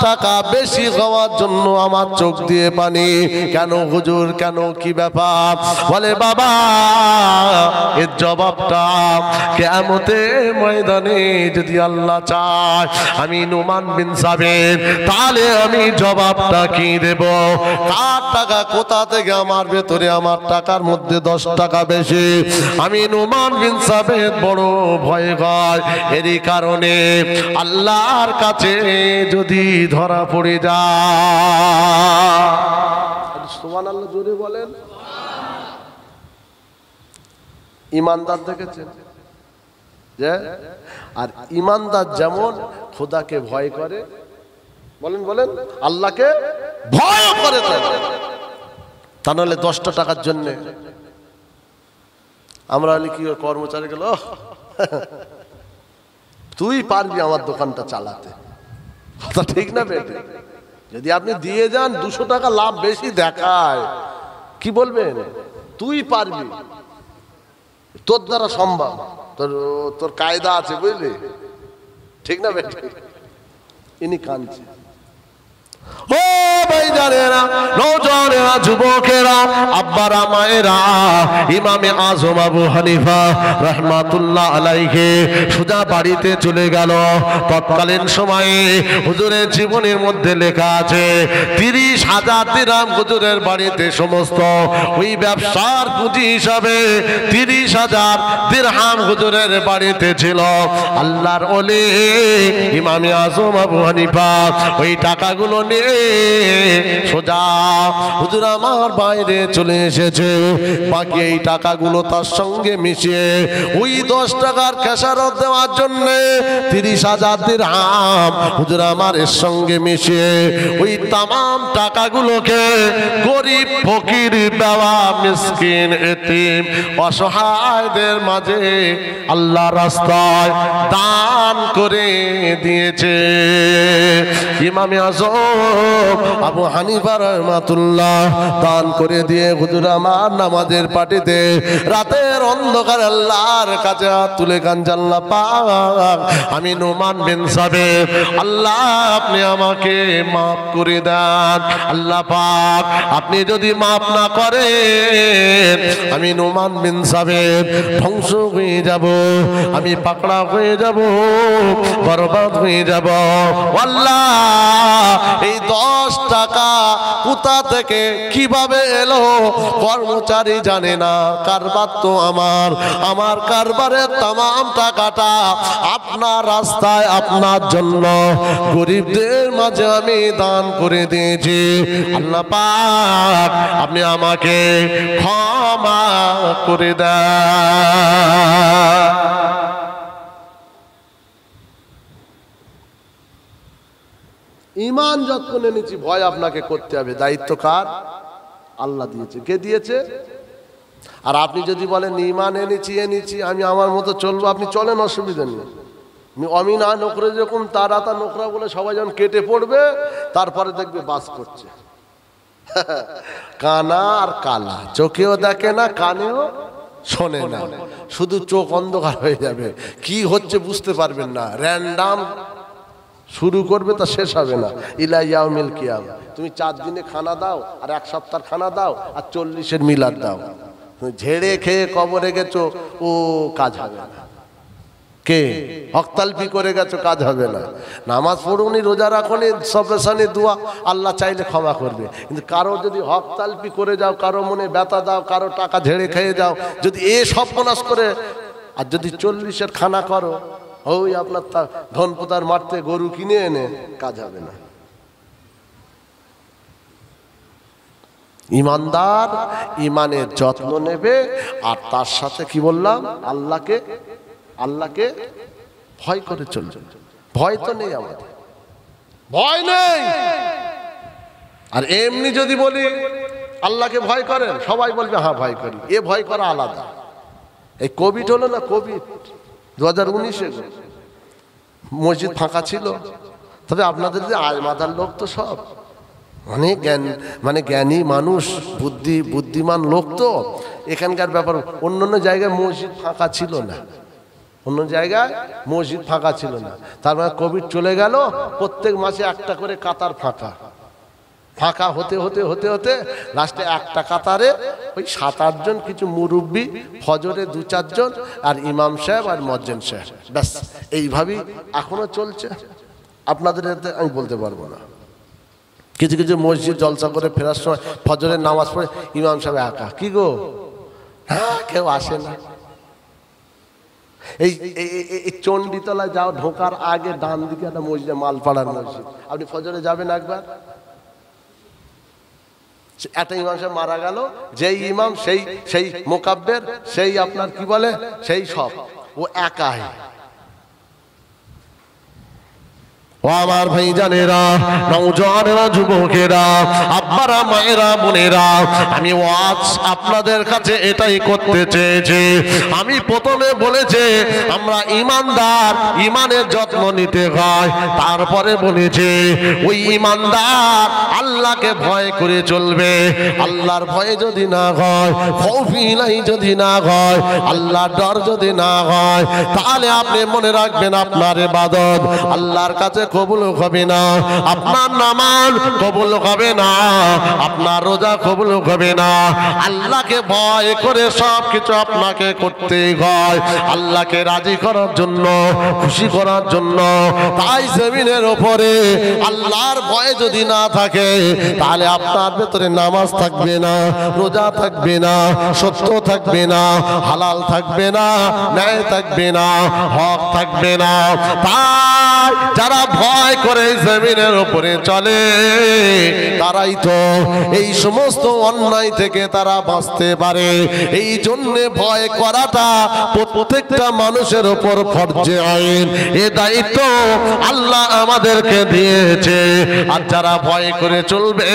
টাকা বেশি খাওয়ার জন্য আমার চোখ দিয়ে পানি। কেন হুজুর, কেন, কি ব্যাপার? বলে, বাবা এর জবাবটা কিয়ামতের ময়দানে যদি আল্লাহ চায় আমি নোমান বিন সাবিত, তাহলে আমি জবাবটা কি দেব? কার টাকা কোথা থেকে আমার ভেতরে, আমার টাকার মধ্যে 10 টাকা বেশি? আমি নোমান বিন সাবিত বড় ভয় হয়, এরই কারণে আল্লাহর কাছে যদি ধরা পড়ে যায়, সুবহানাল্লাহ জোরে বলেন। ইমানদার দেখেছেন যে, আর ইমানদার যেমন খোদাকে ভয় করে, বলেন বলেন, আল্লাহকে ভয় করে, তা নাহলে 10টা টাকার জন্য আমরা হলে কি কর্মচারী গেল, তুই পারবি আমার দোকানটা চালাতে, কথা ঠিক না বেটে? যদি আপনি দিয়ে যান 200 টাকা লাভ বেশি দেখায়, কি বলবেন? তুই পারবি, তোর দ্বারা সম্ভব, তোর কায়দা আছে, বুঝলি? ঠিক না বেটে? ইনি কাঁদছে। ও ভাই জানেরা, নওজওয়ানেরা, যুবকেরা, আব্বারা, মায়েরা, ইমামে আজম আবু হানিফা রাহমাতুল্লাহ আলাইহি সোজা বাড়িতে চলে গেল। তৎকালীন সময়ে হুজুরের জীবনের মধ্যে লেখা আছে 30,000 দিরহাম হুজুরের বাড়িতে সমস্ত ওই ব্যবসার পুঁজি হিসাবে 30,000 দিরহাম হুজুরের বাড়িতে ছিল। আল্লাহর ওলি ইমামে আজম আবু হানিফা ওই টাকাগুলো সোজা হুজুর আমার বাইরে চলে এসেছে। বাকি এই টাকাগুলো তার সঙ্গে মিশিয়ে ওই 10 টাকার খেসারত দেওয়ার জন্য 30,000 দিরহাম হুজুর আমার এর সঙ্গে মিশিয়ে ওই তামাম টাকাগুলোকে গরিব ফকির বেওয়া মিসকিন এতিম অসহায়দের মাঝে আল্লাহ রাস্তায় দান করে দিয়েছে। ইমামে আজম আবু হানিফা রাহমাতুল্লাহ দান করে দিয়ে হুজুর আমার নামাজের পাটিতে রাতের অন্ধকার আল্লাহর কাছে হাত তুলে কাঁদছে, আল্লাহ পাক আমি নোমান বিন সাবিত, আল্লাহ আপনি আমাকে মাফ করে দেন, আল্লাহ পাক আপনি যদি মাফ না করেন আমি নোমান বিন সাবিত ধ্বংস হয়ে যাব, আমি পাকড়া হয়ে যাব, বরবাদ হয়ে যাব। আল্লাহ এই 10 টাকা টাকা কোথা থেকে কিভাবে এলো কর্মচারী জানে না, কারবার তো আমার কারবারের তামাম টাকাটা আপনার রাস্তায় আপনার জন্য গরিবদের মাঝে আমি দান করে দিয়েছি। আল্লাহ পাক আপনি আমাকে ক্ষমা করে দেন। ঈমান যত্ন নিয়েছি, ভয় আপনাকে করতে হবে। দায়িত্ব কার? আল্লাহ দিয়েছে। কে দিয়েছে? আর আপনি যদি বলেন ঈমান এনেছি আমি আমার মতো চলবো, আপনি চলেন, অসুবিধা নেই। অমিনা নোকরা যেরকম তারা তা নোকরা বলে সবাই যখন কেটে পড়বে, তারপরে দেখবে বাস করছে। কানা আর কালা, চোখেও দেখে না, কানেও শোনে না, শুধু চোখ অন্ধকার হয়ে যাবে, কি হচ্ছে বুঝতে পারবেন না। র্যান্ডাম শুরু করবে তা শেষ হবে না। ইলা ইয়াউমিল কিয়ামা। তুমি 4 দিনে খানা দাও, আর 1 সপ্তাহ খানা দাও, আর 40-এর মিলাদ দাও, ঝেড়ে খেয়ে কবরে গেছো, ও কাজ হবে না। কে হকতালফি করে গেছো, কাজ হবে না। নামাজ পড়ুনি, রোজা রাখুনি, সবরেশানি দোয়া, আল্লাহ চাইলে ক্ষমা করবে। কিন্তু কারো যদি হকতালফি করে যাও, কারো মনে ব্যথা দাও, কারো টাকা ঝেড়ে খেয়ে যাও, যদি এ সর্বনাশ করে, আর যদি 40-এর খানা করো, ওই আপনার ধন পোতার মারতে গরু কিনে এনে, কাজ হবে না। ইমানদার ইমানের যত্ন নেবে, আর তার সাথে কি বললাম, আল্লাহকে ভয় করে চলবে। ভয় তো নেই আমাদের, ভয় নেই। আর এমনি যদি বলি আল্লাহকে ভয় করেন, সবাই বলবে হ্যাঁ ভয় করি। এ ভয় করা আলাদা। এই কোভিড হলো না, কোভিড 2019-এ মসজিদ ফাঁকা ছিল, তবে আপনাদের যে আলমাদার লোক তো সব মানে জ্ঞানী মানুষ, বুদ্ধিমান লোক, তো এখানকার ব্যাপার। অন্য জায়গায় মসজিদ ফাঁকা ছিল না, অন্য জায়গায় মসজিদ ফাঁকা ছিল না। তার মানে কোভিড চলে গেল, প্রত্যেক মাসে একটা করে কাতার ফাঁকা হতে হতে হতে হতে লাস্টে একটা কাতারে ওই 7-8 জন কিছু মুরব্বী, ফজরে 2-4 জন, আর ইমাম সাহেব আর মুয়াজ্জিন সাহেব, ব্যাস। এইভাবেই এখনো চলছে। আপনাদের আমি বলতে পারবো না। কিছু কিছু মসজিদ জলসা করে ফেরার সময় ফজরের নামাজ পড়ে ইমাম সাহেব একা, কি গো, হ্যাঁ কেউ আসে না। এই চণ্ডীতলায় যাও, ঢোকার আগে ডান দিকে একটা মসজিদ, মালপাড়ার মসজিদ, আপনি ফজরে যাবেন একবার, একটা ইমাম সাহেব মারা গেল, যেই ইমাম সেই মোকাব্বের, সেই আপনার কি বলে, সেই সব, ও একাই। ও আমার ভাই জানেরা, নওজওয়ানেরা, যুবকেরা, আব্বারা, মায়েরা, বোনেরা, আমি ওয়াজ আপনাদের কাছে এটাই করতে চেয়েছি। আমি প্রথমে বলেছি আমরা ইমানদার, ইমানের যত্ন নিতে হয়। তারপরে বলেছি ওই ইমানদার আল্লাহকে ভয় করে চলবে। আল্লাহর ভয়ে যদি না হয়, খৌফিলাই যদি না হয়, আল্লাহর ডর যদি না হয়, তাহলে আপনি মনে রাখবেন আপনার ইবাদত আল্লাহর কাছে কবুল হবে না, আপনার নামাজ কবুল হবে না, আপনার রোজা কবুল হবে না। আল্লাহকে ভয় করে সবকিছু আপনাকে করতে হয়, আল্লাহকে রাজি করার জন্য, খুশি করার জন্য। তাই জমিনের উপরে আল্লাহর ভয় যদি না থাকে, তাহলে আপনার ভেতরে নামাজ থাকবে না, রোজা থাকবে না, সত্য থাকবে না, হালাল থাকবে না, ন্যায় থাকবে না, হক থাকবে না। তাই যারা ভয় করে জমিনের উপরে চলে, তারাই তো এই সমস্ত অন্যায় থেকে তারা বাঁচতে পারে। এই জন্যে ভয় করাটা প্রত্যেকটা মানুষের উপর ফরজে আইন। এ দায়িত্ব আল্লাহ আমাদেরকে দিয়েছে। আর যারা ভয় করে চলবে,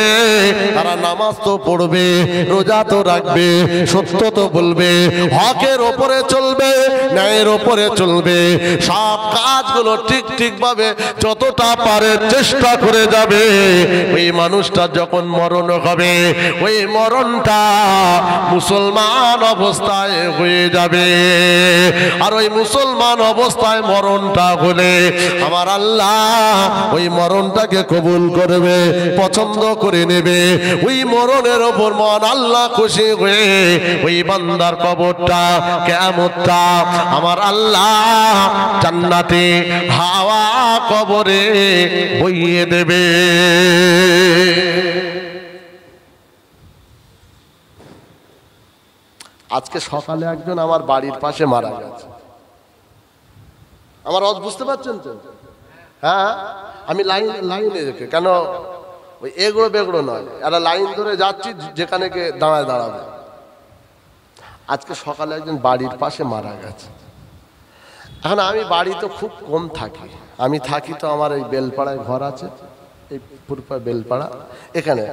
তারা নামাজ তো পড়বে, রোজা তো রাখবে, সত্য তো বলবে, হকের ওপরে চলবে, ন্যায়ের ওপরে চলবে, সব কাজগুলো ঠিক ভাবে যতটা পারে চেষ্টা করে যাবে। ওই মানুষটা যখন মরণ হবে, ওই মরণটা মুসলমান অবস্থায় হয়ে যাবে। আর ওই মুসলমান অবস্থায় মরণটা হলে আমার আল্লাহ ওই মরণটাকে কবুল করবে, পছন্দ করে নেবে। ওই মরণের ওপর মন আল্লাহ খুশি হয়ে ওই বান্দার কবরটা, কিয়ামতটা আমার আল্লাহ জান্নাতে হাওয়া কবরে বইয়ে দেবে। আজকে সকালে একজন আমার বাড়ির পাশে মারা গেছে। আমার অজ বুঝতে পারছেন তো? হ্যাঁ, আমি লাইনে রেখে, কেন ওই এগুলো বেগুলো নয়, এরা লাইন ধরে যাচ্ছি যেখানে গিয়ে দাঁড়াবে। আজকে সকালে একজন বাড়ির পাশে মারা গেছে। এখন আমি বাড়ি তো খুব কম থাকি, আমি থাকি তো আমার এই বেলপাড়ায় ঘর আছে, এই পুরপা বেলপাড়া, এখানে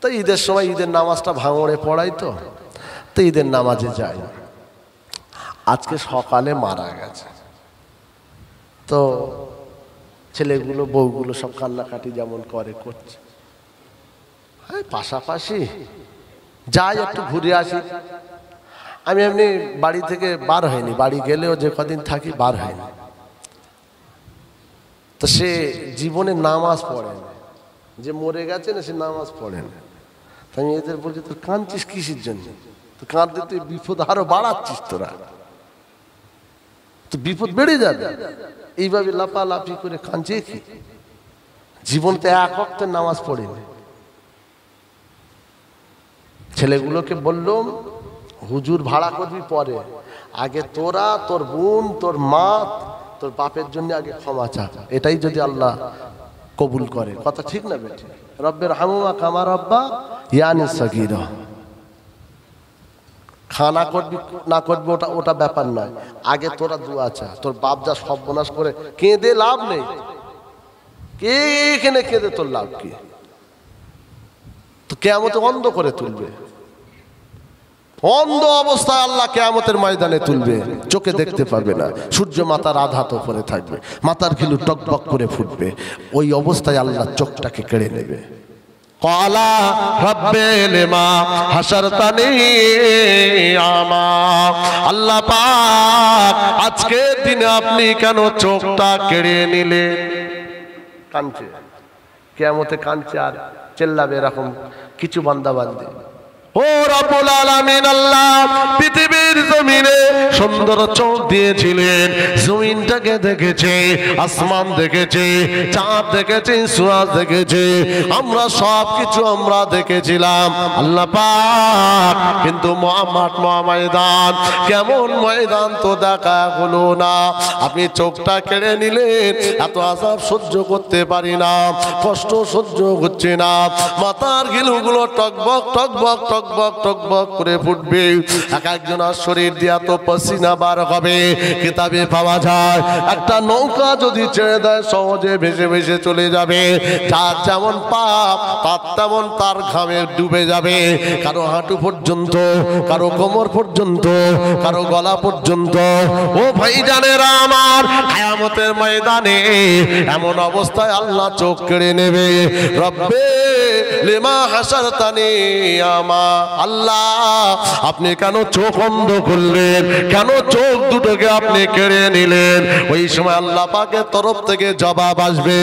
তো ঈদের সময় ঈদের নামাজটা ভাঙড়ে পড়াই তো ঈদের নামাজে যাই। আজকে সকালে মারা গেছে, তো ছেলেগুলো বউগুলো সব কান্নাকাটি যেমন করছে। পাশাপাশি যাই একটু ঘুরে আসি। আমি এমনি বাড়ি থেকে বার হয়নি, বাড়ি গেলেও যে কদিন থাকি বার হয়নি। তো সে জীবনে নামাজ পড়ে না, যে মরে গেছে না সে নামাজ পড়ে না। আমি এদের বলছি তোর কাঁদছিস কিসের জন্য? তো কাঁদতে তুই বিপদ আরো বাড়াচ্ছিস, তোরা তো বিপদ বেড়ে যাবে। এইভাবে লাফালাফি করে কাঁদছে কি? জীবনতে এক ওয়াক্তের নামাজ পড়েনি। ছেলেগুলোকে বললাম হুজুর ভাড়া করবি পরে, আগে তোরা, তোর বোন, তোর মা, তোর বাপের জন্য আগে ক্ষমা চা। এটাই যদি আল্লাহ কবুল করে, কথা ঠিক না বেটি? রব্বের হামুমা কামা রব্বা ইয়ানি সগীরা। খানা করবি না করবি ওটা ব্যাপার নয়, আগে তোরা দুয়া চা। তোর বাপ যা সর্বনাশ করে, কেঁদে লাভ নেই, কে এখানে কেঁদে তোর লাভ কি? তো কিয়ামতে অন্ধ করে তুলবে, অন্ধ অবস্থায় আল্লাহ কিয়ামতের ময়দানে তুলবে, চোখে দেখতে পারবে না। সূর্য মাথার আধাত উপরে থাকবে, মাথার ঘিলু টকবক করে ফুটবে, ওই অবস্থায় আল্লাহ চোখটাকে কেড়ে নেবে। ক্বালা রাব্বি লিমা হাশারতানি আমা। আল্লাহ পাক আজকের দিনে আপনি কেন চোখটা কেড়ে নিলেন? কাঁদছে, কিয়ামতে কাঁদছে আর চেল্লাবে এরকম কিছু বান্দা বান্দি। ও রব্বুল আলামিন, আল্লাহ পৃথিবীর জমিনে সুন্দর চোখ দিয়েছিলেন, জমিনটাকে দেখেছে, আসমান দেখেছে, চাঁদ দেখেছে, সূরজ দেখেছে, আমরা সব কিছু আমরা দেখেছিলাম আল্লাহ পাক। কিন্তু মুহাম্মদ ময়দান, কেমন ময়দান তো দেখা হলো না। আপনি চোখটা কেড়ে নিলেন, এত আযাব সহ্য করতে পারি না, কষ্ট সহ্য হচ্ছে না, মাথার গিলুগুলো টকবক টকবক টকবক টকবক করে ফুটবে, এক একজনের শরীর দিয়া তো পসিনা বার হবে। কিতাবে পাওয়া যায় একটা নৌকা যদি ছেড়ে দেয় সহজে ভেসে ভেসে চলে যাবে, যার যেমন পাপ তার তেমন তার ঘামে ডুবে যাবে, কারো হাঁটু পর্যন্ত, কারো কোমর পর্যন্ত, কারো গলা পর্যন্ত। ও ভাইজানেরা আমার, কিয়ামতের ময়দানে এমন অবস্থায় আল্লাহ চোখ কেড়ে নেবে। রব্বে লিমা হাশারতানি আমা। আল্লাহ আপনি কেন চোখ অন্ধ করলেন, কেন চোখ দুটোকে আপনি কেড়ে নিলেন? ওই সময় আল্লাহ পাকের তরফ থেকে জবাব আসবে,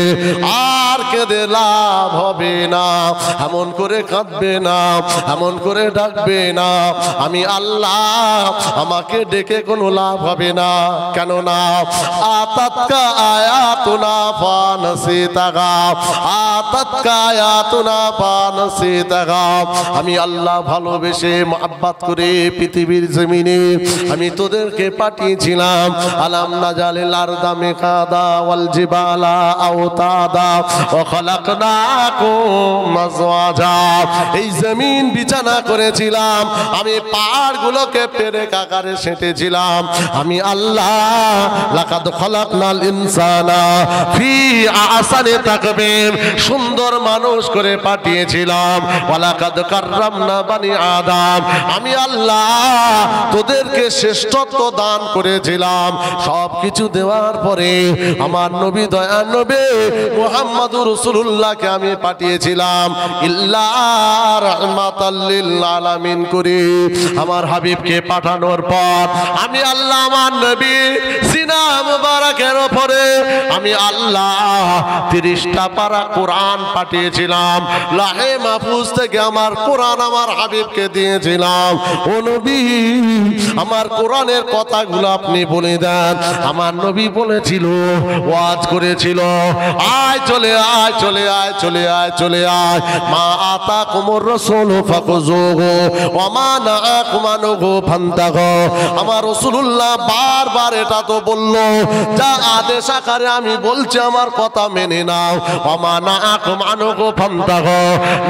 আর কেঁদে লাভ হবে না, এমন করে কাঁদবে না, এমন করে ডাকবে না, আমি আল্লাহ, আমাকে ডেকে কোনো লাভ হবে না। কেন না? আতাতকা আয়াতুনা ফানসিতাগা, আতাতকা আয়াতুনা ফানসিতাগা। আমি আল্লাহ ভালোবেসে মহব্বত করে পৃথিবীর জমিনে আমি তোদেরকে পাঠিয়েছিলাম। আলাম নাজালিল আরদা মিকাদা ওয়াল জিবালা আওতাদা ওয়া খালাকনাকুম আজওয়াজা। এই জমিন বিছানা করেছিলাম, আমি পাহাড়গুলোকে পেরেক আকারে সেঁটেছিলাম। আমি আল্লাহ লাকাদ খালাকনাল ইনসানা ফি আহসানি তাকবীর, সুন্দর মানুষ করে পাঠিয়েছিলাম। ওয়ালাকাদ কাররামনা বানি আদম, আমি আল্লাহ তোদেরকে শ্রেষ্ঠত্ব দান করেছিলাম। সব কিছু দেওয়ার পরে আমার নবী, দয়া নবী মুহাম্মদুর রাসূলুল্লাহকে আমি পাঠিয়েছিলাম ইল্লা রাহমাতাল লিল আলামিন করে। আমার হাবিবকে পাঠানোর পর আমি আল্লাহ আমার নবী সিনা মুবারকের উপরে আমি আল্লাহ 30টা পারা কোরআন পাঠিয়েছিলাম, লাহে মাহফুজ থেকে আমার কোরআন আমার হাবিবকে দিয়েছিলাম। ও নবী, আমার কোরআনের কথাগুলো আপনি বলে দেন। আমার নবী বলেছিল, ওয়াজ করেছিল, আয় চলে আয় চলে আয় চলে আয় চলে আয়, মা আতাকুমুর রাসূল ফাখুযুহু ওয়া মা নাআকুম আনহু ফান্তাহু। আমার রাসূলুল্লাহ বারবার এটা তো বলল, যা আদেশ আকারে আমি বলছি আমার কথা মেনে নাও, ওয়া মা নাআকুম আনহু ফান্তাহু,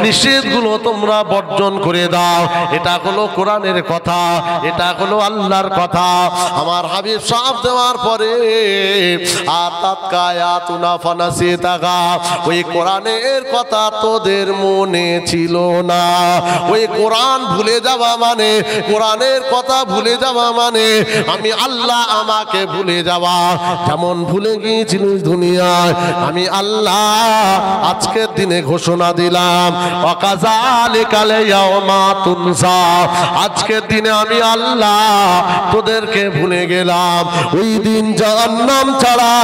নিষেধগুলো তোমরা বর্জন করে দাও। এটা হলো কোরআনের কথা, এটা হলো আল্লাহর কথা। আমার হাবিব সাহেব দেওয়ার পরে আতাতকায়াতুনা ফানাসিতাগা, ওই কোরআনের কথা তোদের মনে ছিল না। ওই কোরআন ভুলে যাওয়া মানে, কোরআনের কথা ভুলে যাওয়া মানে আমি আল্লাহ আমাকে ভুলে যাওয়া। যেমন ভুলে গিয়েছিলিস দুনিয়ায়, আমি আল্লাহ আজকের দিনে ঘোষণা দিলাম, ওয়াকাযালিকাল ইয়াওমা তুনসা, আজকের দিনে আমি আল্লাহ তোদেরকে ভুলে গেলাম। ওই দিন জাহান্নাম ছাড়া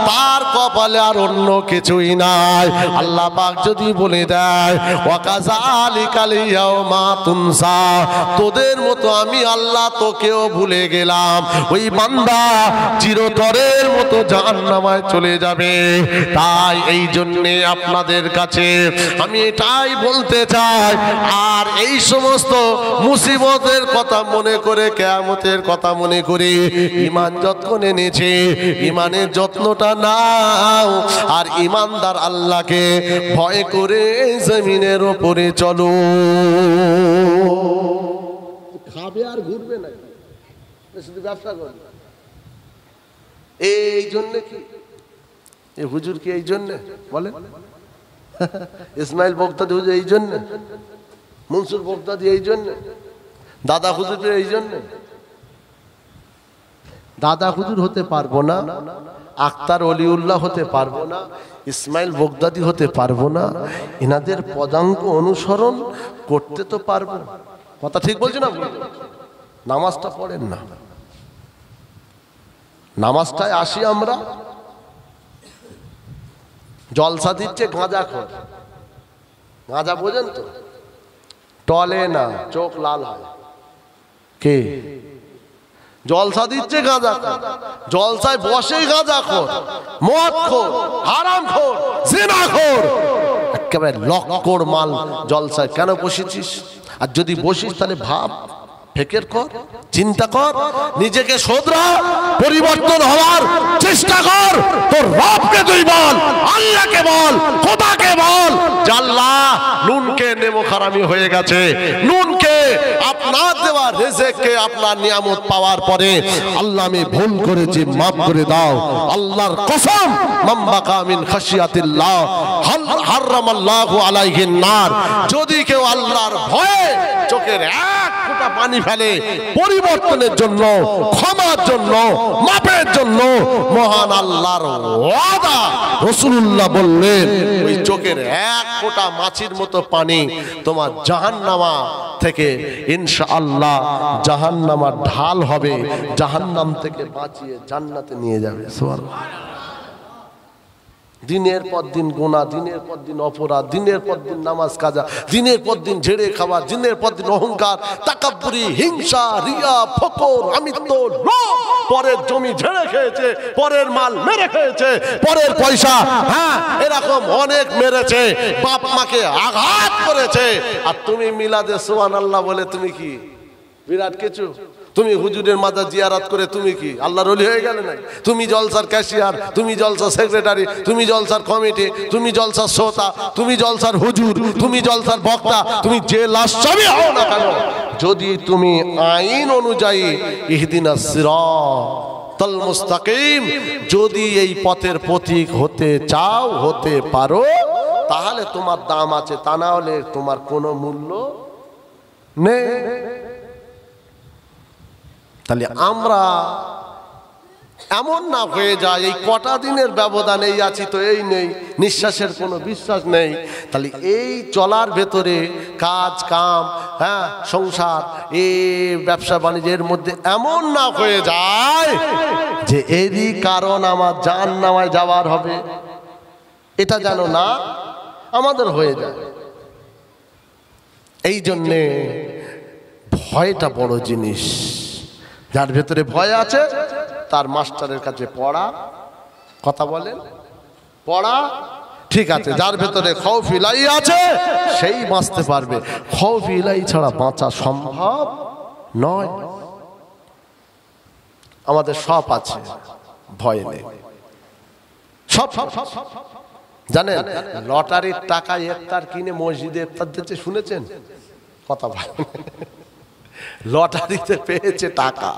তার কপালে আর অন্য কিছুই নাই। আল্লাহ পাক যদি বলে দেয়, ওয়াকাযালিকাল ইয়াওমা তুনসা, তোদের মতো আমি আল্লাহ তোকেও ভুলে গেলাম, ওই বান্দা চিরতরের মতো জাহান্নামায় চলে যাবে। তাই এই জন্যে আপনাদের কাছে আমি এটাই বলতে চাই, আর এই সমস্ত মুসিবতের কথা মনে করে, কিয়ামতের কথা মনে করে ঈমান যত্ন এনেছে, ঈমানের যত্নটা নাও, আর ঈমানদার আল্লাহকে ভয় করে জমিনের উপরে চলো। খাবে আর ঘুরবে না, শুধু ব্যবসা করবে। এই জন্য কি এই হুজুর কি এই জন্য বলে? ইসমাইল বক্তাদি হুজুর এই জন্য, মনসুর বক্তাদি এই জন্য, দাদা হুজুর এই জন্য। দাদা হুজুর হতে পারবো না, আক্তার অলিউল্লাহ হতে পারবো না, ইসমাইল বগদাদি হতে পারবো না, এনাদের পদাঙ্ক অনুসরণ করতে তো পারবো। কথা ঠিক বলছি না? নামাজটা পড়েন না, নামাজটায় আসি আমরা, জলসা দিচ্ছে গাঁজাখোর। গাঁজা বোঝেন তো? টলে না, চোখ লাল হয়। কে জলসা দিচ্ছে? গাঁজাখোর। জলসায় বসেই গাঁজাখোর, মদখোর, হারামখোর, জিনাখোর, একেবারে লক্কর মাল জলসায়। কেন বসেছিস? আর যদি বসিস তাহলে ভাব, ফিকির কর, চিন্তা কর, নিজেকে শোধরা, পরিবর্তন হওয়ার চেষ্টা কর। তোর রবকে তুই বল, আল্লাহকে বল, খোদাকে বল, আল্লাহ নুনকে নেমো খারামি হয়ে গেছে, নুনকে আপনার দেওয়া রিজিককে আপনার নিয়ামত পাওয়ার পরে আল্লাহ আমি ভুল করেছি, মাফ করে দাও। আল্লাহর কসম, মাম্বাকা মিন খাশিয়াতিল্লাহ হারামাল্লাহু আলাইহিন নার, যদি কেউ আল্লাহর ভয়ে চোখের এক ফোঁটা পানি ফেলে পরিবর্তনের জন্য, ক্ষমার জন্য, মাপের জন্য, মহান আল্লাহর ওয়াদা, রাসূলুল্লাহ বললেন ওই চোখের এক ফোঁটা মাছির মতো পানি তোমার জাহান্নামা থেকে ইনশাআল্লাহ জাহান্নামার ঢাল হবে, জাহান্নাম থেকে বাঁচিয়ে জান্নাতে নিয়ে যাবে। সুবহানাল্লাহ। দিনের পর দিন গুনাহ, দিনের পর দিন অপরাধ, দিনের পর দিন নামাজ কাজা, দিনের পর দিন ঝেড়ে খাওয়া, দিনের পর দিন অহংকার, তাকাব্বুরি, হিংসা, রিয়া, ফকর, আমিত্ব, লোভ, পরের জমি ঝেড়ে খেয়েছে, পরের মাল মেরে খেয়েছে, পরের পয়সা, হ্যাঁ এরকম অনেক মেরেছে, বাপ মাকে আঘাত করেছে। আর তুমি মিলাদে সুবহানাল্লাহ বলে তুমি কি বিরাট কিছু? তুমি হুজুরের মাজার জিয়ারত করে তুমি কি আল্লাহর ওলি হয়ে গেলে? না, তুমি জলসার ক্যাশিয়ার, তুমি জলসার সেক্রেটারি, তুমি জলসার কমিটি, তুমি জলসার শ্রোতা, তুমি জলসার হুজুর, তুমি জলসার বক্তা, তুমি যে লাশাবি হও না কেন, যদি তুমি আইন অনুযায়ী ইহদিনাস সিরাতাল মুস্তাকিম, যদি এই পথের পথিক হতে চাও, হতে পারো, তাহলে তোমার দাম আছে, তা না হলে তোমার কোনো মূল্য নেই। তাহলে আমরা এমন না হয়ে যায় এই কটা দিনের ব্যবধানে এই আছি তো এই নেই, নিঃশ্বাসের কোনো বিশ্বাস নেই। তাহলে এই চলার ভেতরে কাজ কাম, হ্যাঁ সংসার, এই ব্যবসা বাণিজ্যের মধ্যে এমন না হয়ে যায় যে এরই কারণ আমার জাহান্নামায় যাওয়ার হবে। এটা যেন না আমাদের হয়ে যায়। এই জন্যে ভয়টা বড় জিনিস। যার ভেতরে ভয় আছে তার মাস্টারের কাছে পড়া, কথা বলেন, পড়া ঠিক আছে। যার ভেতরে খৌফ ইলাহি আছে সেই বাঁচতে পারবে, খৌফ ইলাহি ছাড়া বাঁচা সম্ভব নয়। আমাদের সব আছে, ভয় নেই, সব জানেন। লটারির টাকা ইফতার কিনে মসজিদে ইফতার দিচ্ছে, শুনেছেন? কথা বলেন। লটারিতে পেয়েছে টাকা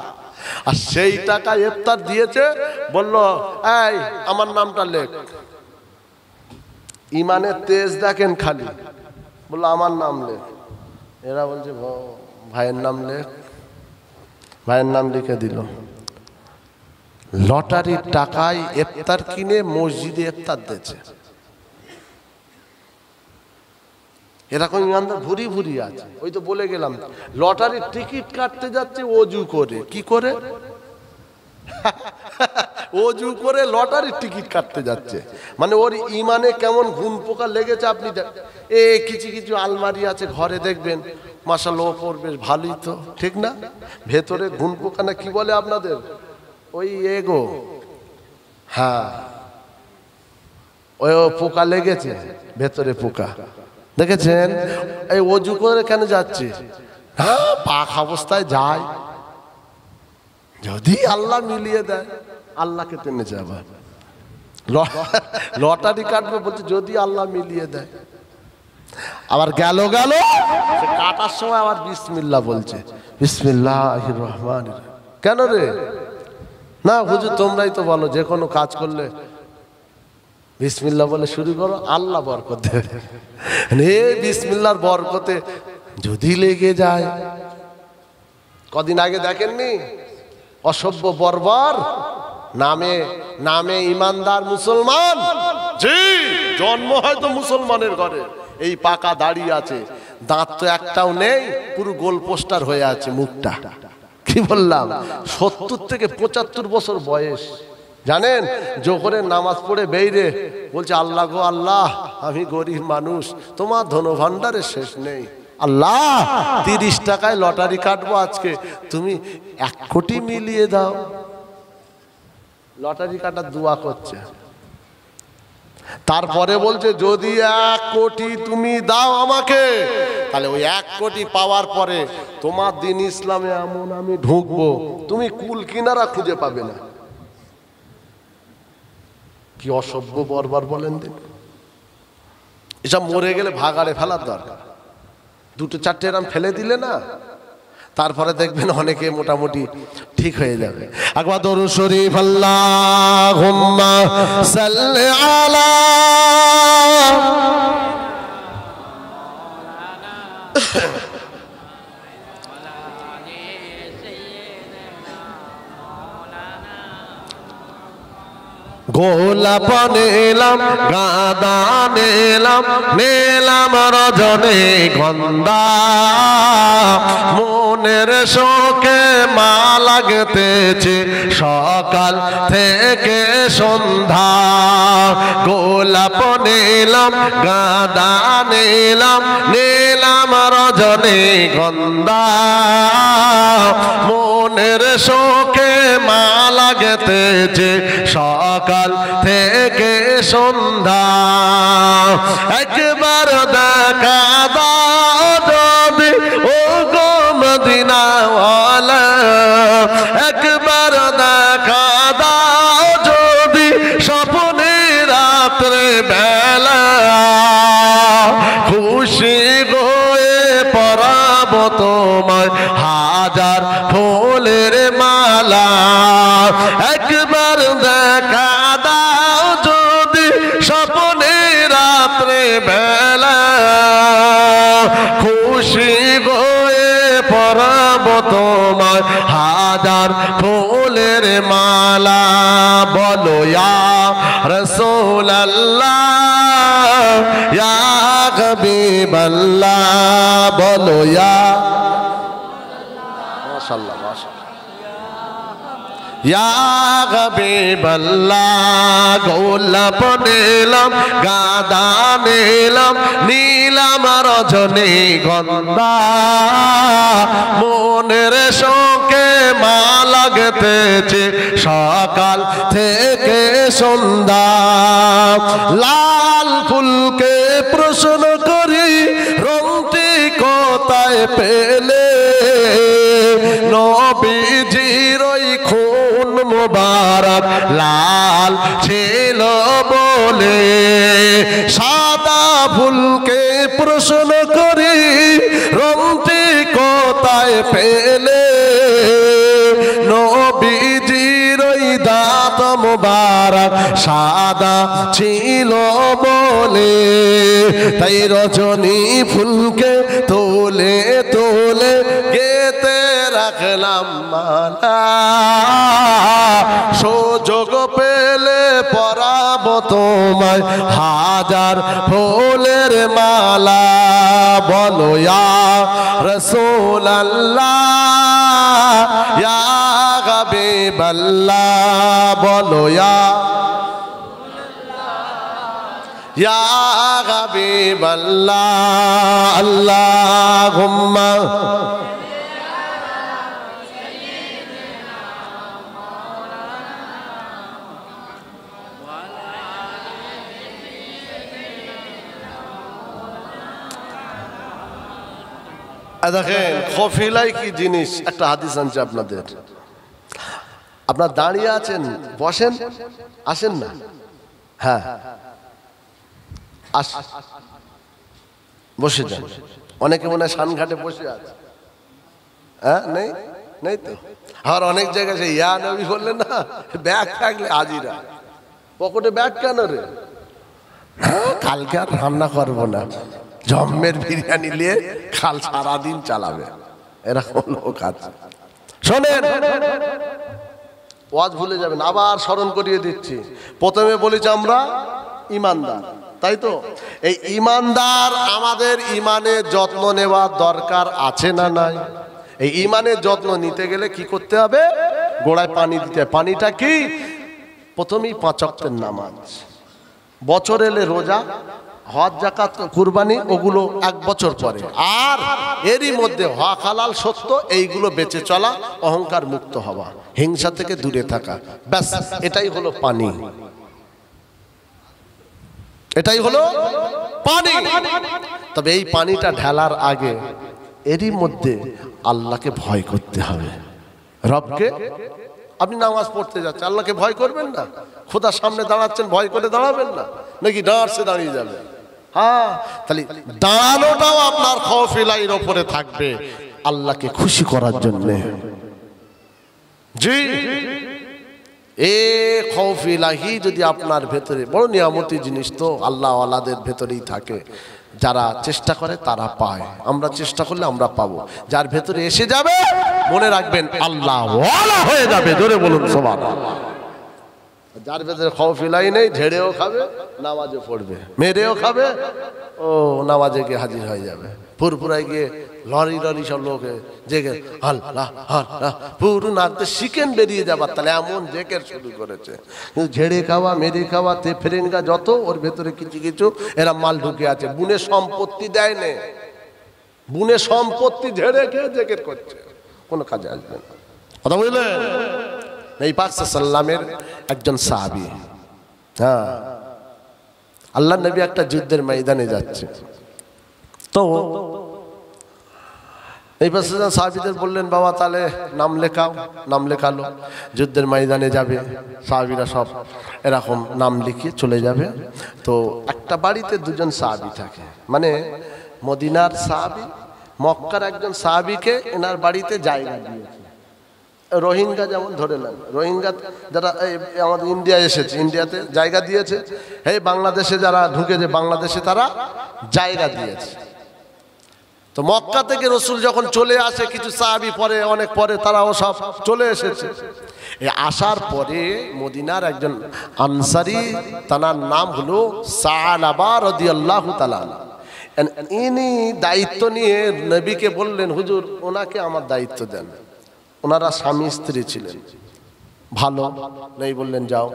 আর সেই টাকা ইফতার দিয়েছে, বলল এই আমার নামটা লেখ। ইমানের তেজ দেখেন খালি, বললো আমার নাম লেখ। এরা বলছে ভাইয়ের নাম লেখ, ভাইয়ের নাম লিখে দিল। লটারির টাকায় ইফতার কিনে মসজিদে ইফতার দিয়েছে। এরকম ইমানদার ভুরি ভুরি আছে। ওই তো বলে গেলাম, লটারির টিকিট কাটতে যাচ্ছে ওযু করে। কি করে? ওযু করে লটারির টিকিট কাটতে যাচ্ছে। মানে ওর ইমানে কেমন ঘুম পোকা লেগেছে আপনি কিছু কিছু আলমারি আছে ঘরে দেখবেন, মাশাআল্লাহ ওপর বেশ ভালোই তো, ঠিক না? ভেতরে ঘুম পোকা না কি বলে আপনাদের ওই এগো, হ্যাঁ ওই পোকা লেগেছে ভেতরে পোকা, দেখেছেন? এই ওযু করে কেন যাচ্ছে? হ্যাঁ পাক অবস্থায় যায়, যদি আল্লাহ মিলিয়ে দেয় আল্লাহকে টেনে যাবে। লটারি কাটবে বলছে যদি আল্লাহ মিলিয়ে দেয়। আবার গেল কাটার সময় আবার বিসমিল্লাহ বলছে, বিসমিল্লাহির রহমানির রহিম। কেন রে? না হুজুর তোমরাই তো বলো যে কোনো কাজ করলে বিসমিল্লাহ বলে শুরু করো, আল্লাহ বরকত দেবে। বিসমিল্লাহর বরকতে যদি লেগে যায়। কদিন আগে দেখেননি অসভ্য বর্বর নামে ইমানদার মুসলমান, জি জন্ম হয়তো মুসলমানের ঘরে, এই পাকা দাড়ি আছে, দাঁত তো একটাও নেই, পুরো গোল পোস্টার হয়ে আছে মুখটা। কি বললাম? 70 থেকে 75 বছর বয়স। জানেন জোহরের নামাজ পড়ে বেইরে বলছে আল্লাহ গো আল্লাহ, আমি গরিব মানুষ, তোমার ধনভাণ্ডারের শেষ নেই। আল্লাহ 30 টাকায় লটারি কাটবো আজকে, তুমি 1 কোটি মিলিয়ে দাও। লটারি কাটার দোয়া করছে। তারপরে বলছে যদি 1 কোটি তুমি দাও আমাকে, তাহলে ওই 1 কোটি পাওয়ার পরে তোমার দিন ইসলামে এমন আমি ঢুকবো তুমি কুল কিনারা খুঁজে পাবে না। কি অসভ্য বর্বর বলেন দিন। এসব মরে গেলে ভাগাড়ে ফেলার দরকার। 2-4টে এরম ফেলে দিলে না, তারপরে দেখবেন অনেকে মোটামুটি ঠিক হয়ে যাবে। একবার দরুদ শরীফ আল্লাহুম্মা সাল্লি আলা গোলাপ নিলাম, গাঁদা নিলাম রজনী গন্ধা, মনের শোকে মা লাগতেছে সকাল থেকে সন্ধ্যা। গোলাপ নিলাম, গাঁদা নিলাম রজনী গন্ধা, মনের শোকে মা লাগতেছে সকাল থেকে সন্ধ্যা। একবার দেখা দাও যদি ও গো মদিনাওয়ালা, একবার দেখা দাও যদি স্বপ্নে রাত্রে বেলা, খুশি হয়ে পরাবো তোমায় হাজার ফুলের মালা। একবার দেখা দাও যদি স্বপ্নে রাত্রে বেলা, খুশি হয়ে পরাবো তোমায় হাজার ফুলের মালা। বলো ইয়া রাসূলুল্লাহ ইয়া হাবিবাল্লাহ, বলো ইয়া মাশাআল্লাহ মাশাআল্লাহ ইয়া হাবিবাল্লাহ গোলাপ নিলাম গাঁদা নিলাম নীলাম রজনী গন্ধা মনের শোকে মা লাগতেছে সকাল থেকে সন্ধ্যা লাল ফুলকে প্রশ্ন করি রংটি কোথায় পেলে নবীজির ওই খুন মুবারক লাল ছিল বলে সাদা ফুলকে প্রশ্ন করি রংটি কোথায় পেলে নবীজির ওই দাঁত মুবারক সাদা ছিল বলে তাই রজনী ফুলকে তোলে তোলে গেতে রাখলাম মালা সুযোগ পেলে পরাবো তোমায় হাজার ফুলের মালা বলো ইয়া রাসূলুল্লাহ ইয়া হাবিবাল্লাহ বলো ইয়া হাবিবাল্লাহ আল্লাহুম্মা দেখেন কফিলাই কি জিনিস একটা হাদিস আনছে আপনাদের আপনার দাঁড়িয়ে আছেন বসেন আসেন না হ্যাঁ বসে যান অনেকে মনে হয় শানঘাটে বসে আছে হ্যাঁ নেই নেই তো আর অনেক জায়গায় সে ইয়া নবী বললেন না ব্যাগ থাকলে হাজিরা পকেটে ব্যাগ কেন রে কালকে আর রান্না করবো না জম্মের বিরিয়ানি নিয়ে খাল সারাদিন চালাবে এরকম লোক আছে শোনেন ওয়াজ ভুলে যাবেন আবার স্মরণ করিয়ে দিচ্ছি প্রথমে বলেছি আমরা ইমানদার তাই তো এই ইমানদার আমাদের ইমানের যত্ন নেওয়ার দরকার আছে না নাই এই ইমানের যত্ন নিতে গেলে কি করতে হবে গোড়ায় পানি দিতে হবে পানিটা কি প্রথমেই 5 ওয়াক্তের নামাজ বছর এলে রোজা হজ যাকাত কুরবানি ওগুলো 1 বছর পরে আর এরই মধ্যে হক হালাল সত্য এইগুলো বেঁচে চলা অহংকার মুক্ত হওয়া হিংসা থেকে দূরে থাকা ব্যাস এটাই হলো পানি এটাই হলো পানি তবে এই পানিটা ঢালার আগে এরই মধ্যে আল্লাহকে ভয় করতে হবে রবকে আপনি নামাজ পড়তে যাচ্ছেন আল্লাহকে ভয় করবেন না খোদার সামনে দাঁড়াচ্ছেন ভয় করে দাঁড়াবেন না নাকি দাঁড়াচ্ছে দাঁড়িয়ে যাবে হ্যাঁ তাহলে দাঁড়ানোটাও আপনার খৌফিলাইয়ের উপরে থাকবে আল্লাহকে খুশি করার জন্য জি এ খৌফিলাহি যদি আপনার ভেতরে বড় নিয়ামতি জিনিস তো আল্লাহ ওয়ালাদের ভেতরেই থাকে যারা চেষ্টা করে তারা পায় আমরা চেষ্টা করলে আমরা পাবো যার ভেতরে এসে যাবে মনে রাখবেন আল্লাহ ওয়ালা হয়ে যাবে জোরে বলুন সুবহানাল্লাহ যার ভেতরে খৌফিলাই নেই ঝেড়েও খাবে নামাজও পড়বে মেরেও খাবে ও নামাজে গিয়ে হাজির হয়ে যাবে পুরপুরায় গিয়ে লরি লরি সব লোকে জেগে আল্লাহ আল্লাহ পুরো নাচতে শিকেন বেরিয়ে যাবার তাহলে এমন জেকের শুরু করেছে কিন্তু ঝেড়ে খাওয়া মেরে খাওয়া তে ফেরেঙ্গা যত ওর ভেতরে কিছু কিছু এরা মাল ঢুকে আছে বুনে সম্পত্তি দেয় নে বুনে সম্পত্তি ঝেড়ে খেয়ে জেকের করছে কোনো কাজে আসবে না কথা বুঝলেন এই পাক সাল্লামের একজন সাহাবী হ্যাঁ আল্লাহ নবী একটা যুদ্ধের ময়দানে যাচ্ছে তো এই পাশে সাহাবীদের বললেন বাবা তাহলে নাম লেখাও নাম লেখালো যুদ্ধের ময়দানে যাবে সাহাবীরা সব এরকম নাম লিখিয়ে চলে যাবে তো একটা বাড়িতে দুজন সাহাবী থাকে মানে মদিনার সাহাবী মক্কার একজন সাহাবীকে এনার বাড়িতে জায়গা দিয়েছে রোহিঙ্গা যেমন ধরে নেন রোহিঙ্গা যারা আমাদের ইন্ডিয়া এসেছে ইন্ডিয়াতে জায়গা দিয়েছে এই বাংলাদেশে যারা ঢুকেছে বাংলাদেশে তারা জায়গা দিয়েছে তো মক্কা থেকে রসুল যখন চলে আসে কিছু সাহাবী পরে অনেক পরে তারাও সব চলে এসেছে এই আসার পরে মদিনার একজন আনসারী তার নাম হলো সালাবা রাদিয়াল্লাহু তাআলা ইনি দায়িত্ব নিয়ে নবীকে বললেন হুজুর ওনাকে আমার দায়িত্ব দেন ওনারা স্বামী স্ত্রী ছিলেন ভালো নেই বললেন যাও।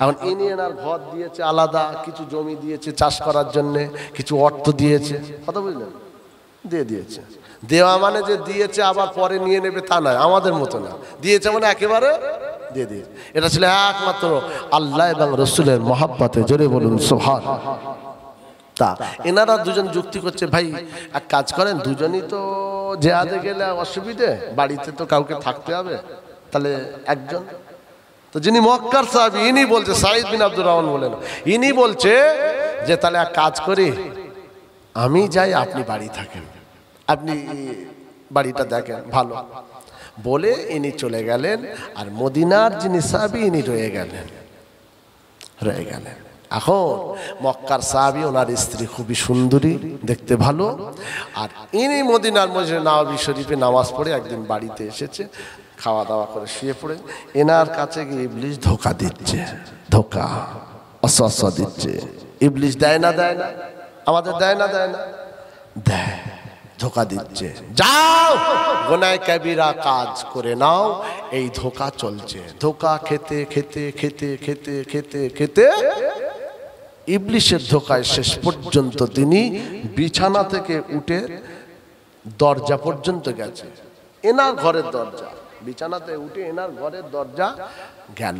এখন ইনি এনার ঘর দিয়েছে আলাদা, কিছু জমি দিয়েছে চাষ করার জন্যে, কিছু অর্থ দিয়েছে, কথা বুঝলেন, দিয়ে দিয়েছে। দেওয়া মানে যে দিয়েছে আবার পরে নিয়ে নেবে তা নয়, আমাদের মতো না, দিয়েছে মানে একেবারে দিয়ে দিয়েছে। এটা ছিল একমাত্র আল্লাহ এবং রসুলের মহাব্বতে, জোরে বলুন সুবহানাল্লাহ। তা এনারা দুজন যুক্তি করছে, ভাই এক কাজ করেন, দুজনই তো জেহাদে গেলে অসুবিধে, বাড়িতে তো কাউকে থাকতে হবে, তাহলে একজন, তো যিনি মক্কার সাহাবী ইনি বলছে, সাঈদ বিন আব্দুর রহমান বলেন, ইনি বলছে যে তাহলে এক কাজ করি, আমি যাই আপনি বাড়ি থাকেন, আপনি বাড়িটা দেখেন ভালো বলে ইনি চলে গেলেন। আর মদিনার যিনি সাহাবী ইনি রয়ে গেলেন। এখন মক্কার সাহাবী, ওনার স্ত্রী খুবই সুন্দরী, দেখতে ভালো, আর ইনি মদিনার মসজিদে নববী শরীফে নামাজ পড়ে একদিন বাড়িতে এসেছে, খাওয়া দাওয়া করে শুয়ে পড়ে এনার কাছে গিয়ে ইবলিস ধোকা দিচ্ছে, ধোকা অসওয়াসা দিচ্ছে। ইবলিস দেয় না দেয় না, আমাদের দেয় না দেয় না, দেয়, ধোকা দিচ্ছে, যাও গুনাহ কবিরা কাজ করে নাও। এই ধোকা চলছে, ধোকা খেতে খেতে খেতে খেতে খেতে খেতে ইবলিসের ধোকায় শেষ পর্যন্ত তিনি বিছানা থেকে উঠে দরজা পর্যন্ত গেছে, এনার ঘরের দরজা, বিছানাতে উঠে এনার ঘরের দরজা গেল।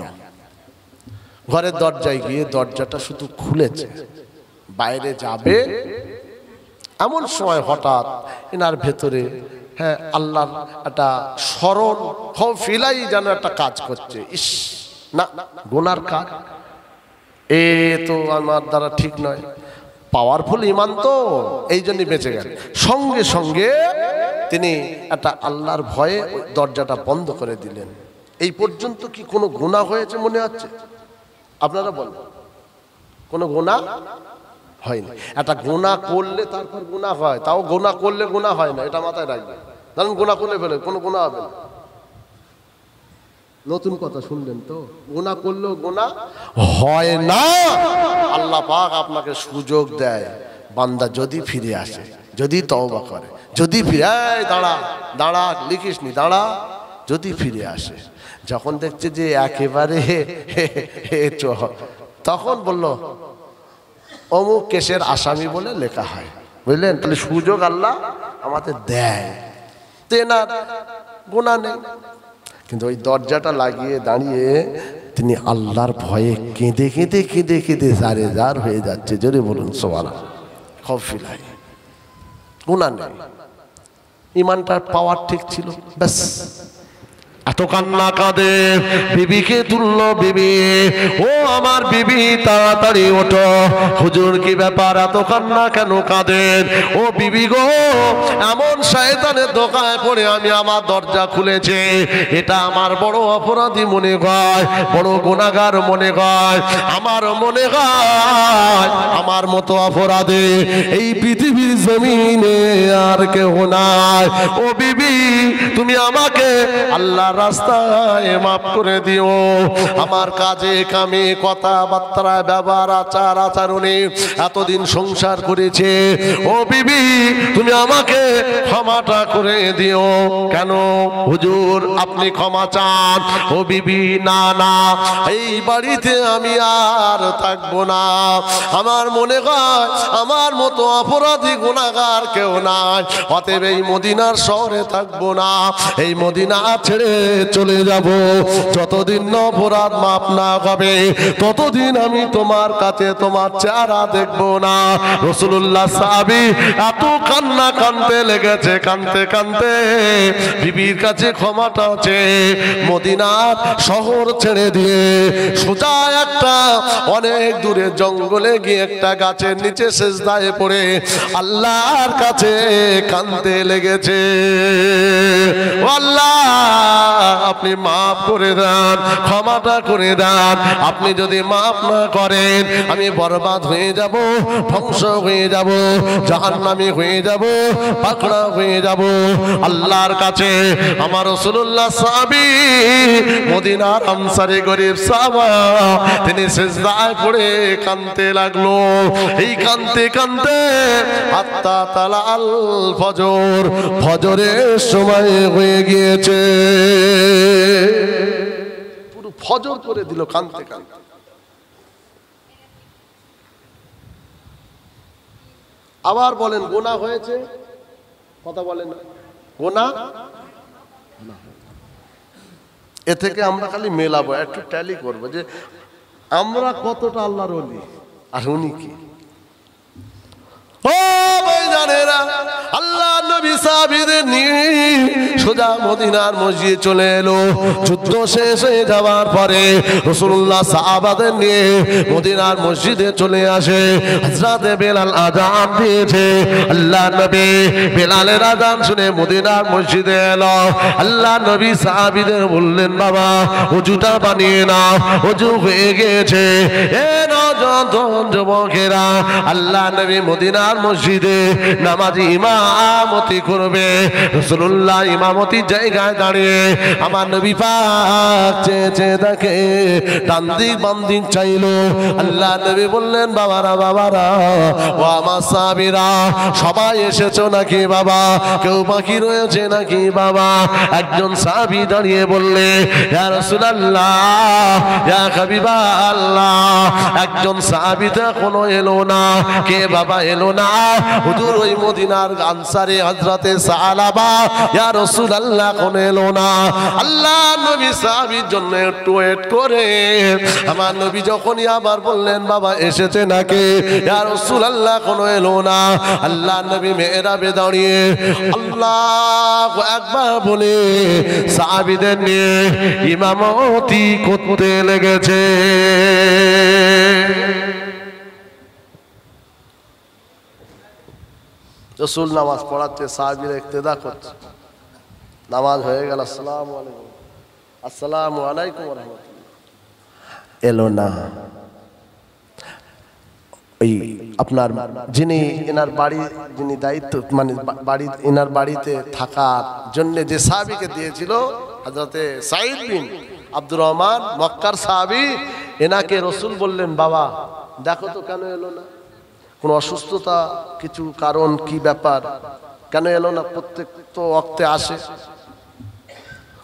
ঘরের দরজায় গিয়ে দরজাটা শুধু খুলেছে, বাইরে যাবে এমন সময় হঠাৎ এনার ভেতরে আল্লাহর একটা স্মরণ ফিলাই যেন একটা কাজ করছে, ইস না গুনার কাজ, এ তো আমার দ্বারা ঠিক নয়, পাওয়ারফুল ইমান তো, এই জন্যই বেঁচে গেল। সঙ্গে সঙ্গে তিনি একটা আল্লাহর ভয়ে দরজাটা বন্ধ করে দিলেন। এই পর্যন্ত কি কোনো গুনাহ হয়েছে মনে হচ্ছে? আপনারা বলেন, কোনো গুনাহ হয়নি। একটা গুনাহ করলে তারপর গুনাহ হয়, তাও গুনাহ করলে গুনাহ হয় না, এটা মাথায় রাখবেন। ধরুন গুনাহ করলে ফেলে কোনো গুনাহ হবে না, নতুন কথা শুনলেন তো, গুনাহ করলেও গুনাহ হয় না। আল্লাহ পাক আপনাকে সুযোগ দেয়, বান্দা যদি ফিরে আসে, যদি তওবা করে, যদি ফিরে, দাঁড়া দাঁড়া লিখিস নি, দাঁড়া, যদি ফিরে আসে, যখন দেখছে যে একেবারে তখন বলল অমুক কেসের আসামি বলে লেখা হয়, বুঝলেন? তাহলে সুযোগ আল্লাহ আমাদের দেয়, তেনার গুনাহ নেই, কিন্তু ওই দরজাটা লাগিয়ে দাঁড়িয়ে তিনি আল্লাহর ভয়ে কেঁদে কেঁদে কেঁদে কেঁদে জারে জার হয়ে যাচ্ছে, জোরে বলুন সুবহানাল্লাহ। খৌফ ফিলাই, গুনাহ নেই, ইমানটার পাওয়ার ঠিক ছিল, ব্যাস। এত কান্না কাঁদে, বিবিকে তুলল, বিবি ও আমার বিবি তাড়াতাড়ি ওঠো, হুজুর কি ব্যাপার, এত কান্না কেন কাঁদেন? ও বিবি গো, এমন শয়তানের ধোকায় পড়ে আমি আমার দরজা খুলেছি, এটা আমার বড় অপরাধী মনে হয়, বড় গুনাহগার মনে হয়, আমার মনে হয় আমার মতো অপরাধী এই পৃথিবীর জমিনে আর কেউ নাই। ও বিবি, তুমি আমাকে আল্লাহ রাস্তায় মাফ করে দিও, আমার কাজে কামে কথাবার্তা ব্যবহার আচার আচরণে এতদিন সংসার করেছে, ও বিবি তুমি আমাকে ক্ষমাটা করে দিও। কেন হুজুর আপনি ক্ষমা চান? ও বিবি, না না, এই বাড়িতে আমি আর থাকবো না, আমার মনে হয় আমার মতো অপরাধী গুনাহগার কেউ নাই, অতএব এই মদিনার শহরে থাকবো না, এই মদিনা ছেড়ে চলে যাব। যতদিন অপরাধ মাপ না হবে ততদিন আমি তোমার কাছে তোমার চেহারা দেখবো না। রাসূলুল্লাহ সাহাবী এত কান্না কাঁদতে লেগেছে, কাঁদতে কাঁদতে বিবির কাছে ক্ষমাটা চেয়ে মদিনার শহর ছেড়ে দিয়ে সোজা একটা অনেক দূরে জঙ্গলে গিয়ে একটা গাছের নিচে সিজদায় পড়ে আল্লাহর কাছে কাঁদতে লেগেছে। আল্লাহ আপনি মাফ করে দেন, ক্ষমাটা করে দেন, আপনি যদি মাফ না করেন আমি বরবাদ হয়ে যাব, ধ্বংস হয়ে যাব, জাহান্নামী হয়ে যাব, পাকড়া হয়ে যাব। আল্লাহর কাছে আমার রাসূলুল্লাহ সাহাবী মদিনার আনসারী গরীব সাহাবা তিনি সিজদায় পড়ে কাঁদতে লাগলো। এই কাঁদতে কাঁদতে হাত্তা তালা আল ফজর, ফজরের সময় হয়ে গিয়েছে। পুরো ফজর করে দিল কাঁদতে কাঁদতে। আবার বলেন গুনাহ হয়েছে, কথা বলেন না, গুনাহ। এ থেকে আমরা খালি মেলাবো, একটু ট্যালি করবো যে আমরা কতটা আল্লাহর ওলি আর উনি কি। ও ভাইজানেরা, আল্লাহ নবী সাহাবীদের নিয়ে সোজা মদিনার মসজিদে চলে এলো। যুদ্ধ শেষ হয়ে যাওয়ার পরে রাসূলুল্লাহ সাহাবাদের নিয়ে মদিনার মসজিদে চলে আসে। হযরতে বেলাল আযান দিয়েছে। আল্লাহ নবী বেলালের আযান শুনে মদিনার মসজিদে এলো। আল্লাহ নবী সাহাবীদের বললেন, বাবা ওযুটা বানিয়ে নাও, ওযু হয়ে গেছে। এ নওজোয়ান যুবকেরা, আল্লাহ নবী মদিনার মসজিদে নামাজি ইমামতি করবে। রাসূলুল্লাহ ইমামতির জায়গায় দাঁড়িয়ে আমার নবী পাক চেয়ে দেখে, ডান দিক বাম দিক চাইলো। আল্লাহ নবী বললেন, বাবারা বাবারা, ও আমার সাহাবীরা, সবাই এসেছো নাকি বাবা? কেউ বাকি রয়েছে নাকি বাবা? একজন সাহাবী দাঁড়িয়ে বললে, ইয়া রাসূলুল্লাহ, ইয়া হাবিবাল্লাহ। একজন সাহাবী তো এখনো এলো না। কে বাবা এলো না? হুজুর ওই মদিনার আনসারী হযরতে সালাবা, ইয়া রাসূলুল্লাহ কোন এলো না। আল্লাহ নবী সাহাবীর জন্য একটু ওয়েট করে আমার নবী যখনই আবার বললেন, বাবা এসেছে নাকি? ইয়া রাসূলুল্লাহ কোন এলো না। আল্লাহ নবী মিহরাবে দাঁড়িয়ে আল্লাহু আকবার বলে সাহাবীদের নিয়ে ইমামতি করতে লেগেছে। রাসূল নামাজ পড়াচ্ছে, সাহাবীরা ইক্তেদা করছে। নামাজ হয়ে গেল, আসসালামু আলাইকুম, আসসালামু আলাইকুম ওয়া রাহমাতুল্লাহ। এলো না। ওই আপনার যিনি এনার বাড়ি, যিনি দায়িত্ব মানে বাড়ি এনার বাড়িতে থাকার জন্য যে সাহাবীকে দিয়েছিল হযরতে সাঈদ বিন আব্দুর রহমান মক্কার সাহাবী, এনাকে রাসূল বললেন, বাবা দেখো তো কেন এলো না? কোন অসুস্থতা, কিছু কারণ, কি ব্যাপার, কেন এলো না? প্রত্যেক তো ওয়াক্তে আসে।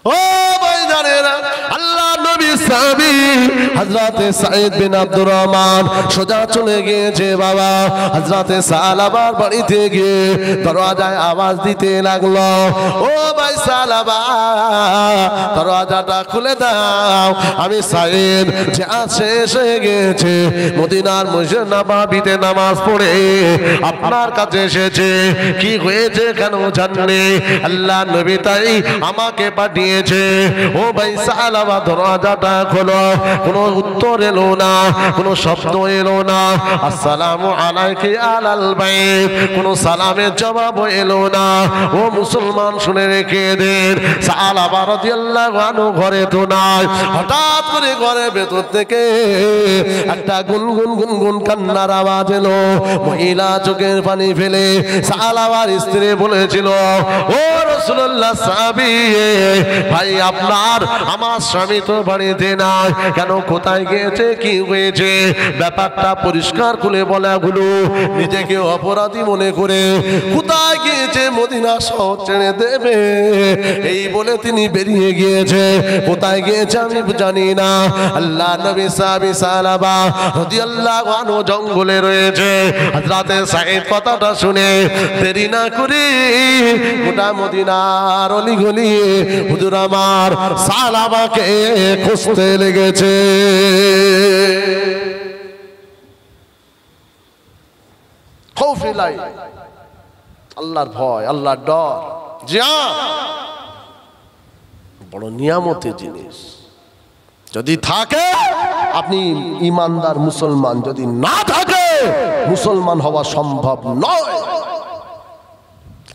ও ভাইজানেরা, আল্লাহ নবী সাহাবী হযরতে সাঈদ বিন আব্দুর রহমান সোজা চলে গিয়েছে বাবা হযরতে সালাবার বাড়িতে গিয়ে দরজায় আওয়াজ দিতে লাগলো, ও ভাই সালাবা, দরজাটা খুলে দাও, আমি সাঈদ যে শেষ হয়ে গেছে মদিনার মসজিদ নববীতে নামাজ পড়ে আপনার কাছে এসেছে। কি হয়েছে কেন জানলে? আল্লাহ নবী তাই আমাকে পাঠিয়ে। ও ভাই সালাবা, দরজাটা খোলো। কোনো উত্তর এলো না, কোনো শব্দ এলো না। আসসালামু আলাইকা আলাল বাইত, কোনো সালামের জবাব এলো না। ও মুসলমান শুনে রেখে দেন, সালাবা রাদিয়াল্লাহু আনহু ঘরে তো নাই। হঠাৎ করে ঘরের ভেতর থেকে একটা গুনগুন গুনগুন কান্নার আওয়াজ এলো। মহিলা চোখের পানি ফেলে সালাবার স্ত্রী বলেছিল, ও রাসূলুল্লাহ সাহাবী, ভাই আপনার আমার স্বামী তো বাড়িতে নাই, কেন কোথায় গিয়েছে, কি হয়েছে? ব্যাপারটা পরিষ্কার করে বলাগুলো নিজেকে অপরাধী মনে করে কোথায় গিয়েছে, মদিনা শহর ছেড়ে দেবে এই বলে তিনি বেরিয়ে গিয়েছে। কোথায় গিয়েছে আমি জানি না। আল্লাহ নবী সাহাবী সালাবা রাদিয়াল্লাহু আনহু জঙ্গলে রয়েছে। হযরতে সাঈদ কথাটা শুনে দেরি না করে গোটা মদিনার অলিগলি হুজুর আমার সালাবাকে খুঁজতে লেগেছে। খৌফিলাই, আল্লাহর ভয়, আল্লাহর ডর, বড় নিয়ামতের জিনিস। যদি থাকে আপনি ইমানদার মুসলমান, যদি না থাকে মুসলমান হওয়া সম্ভব নয়।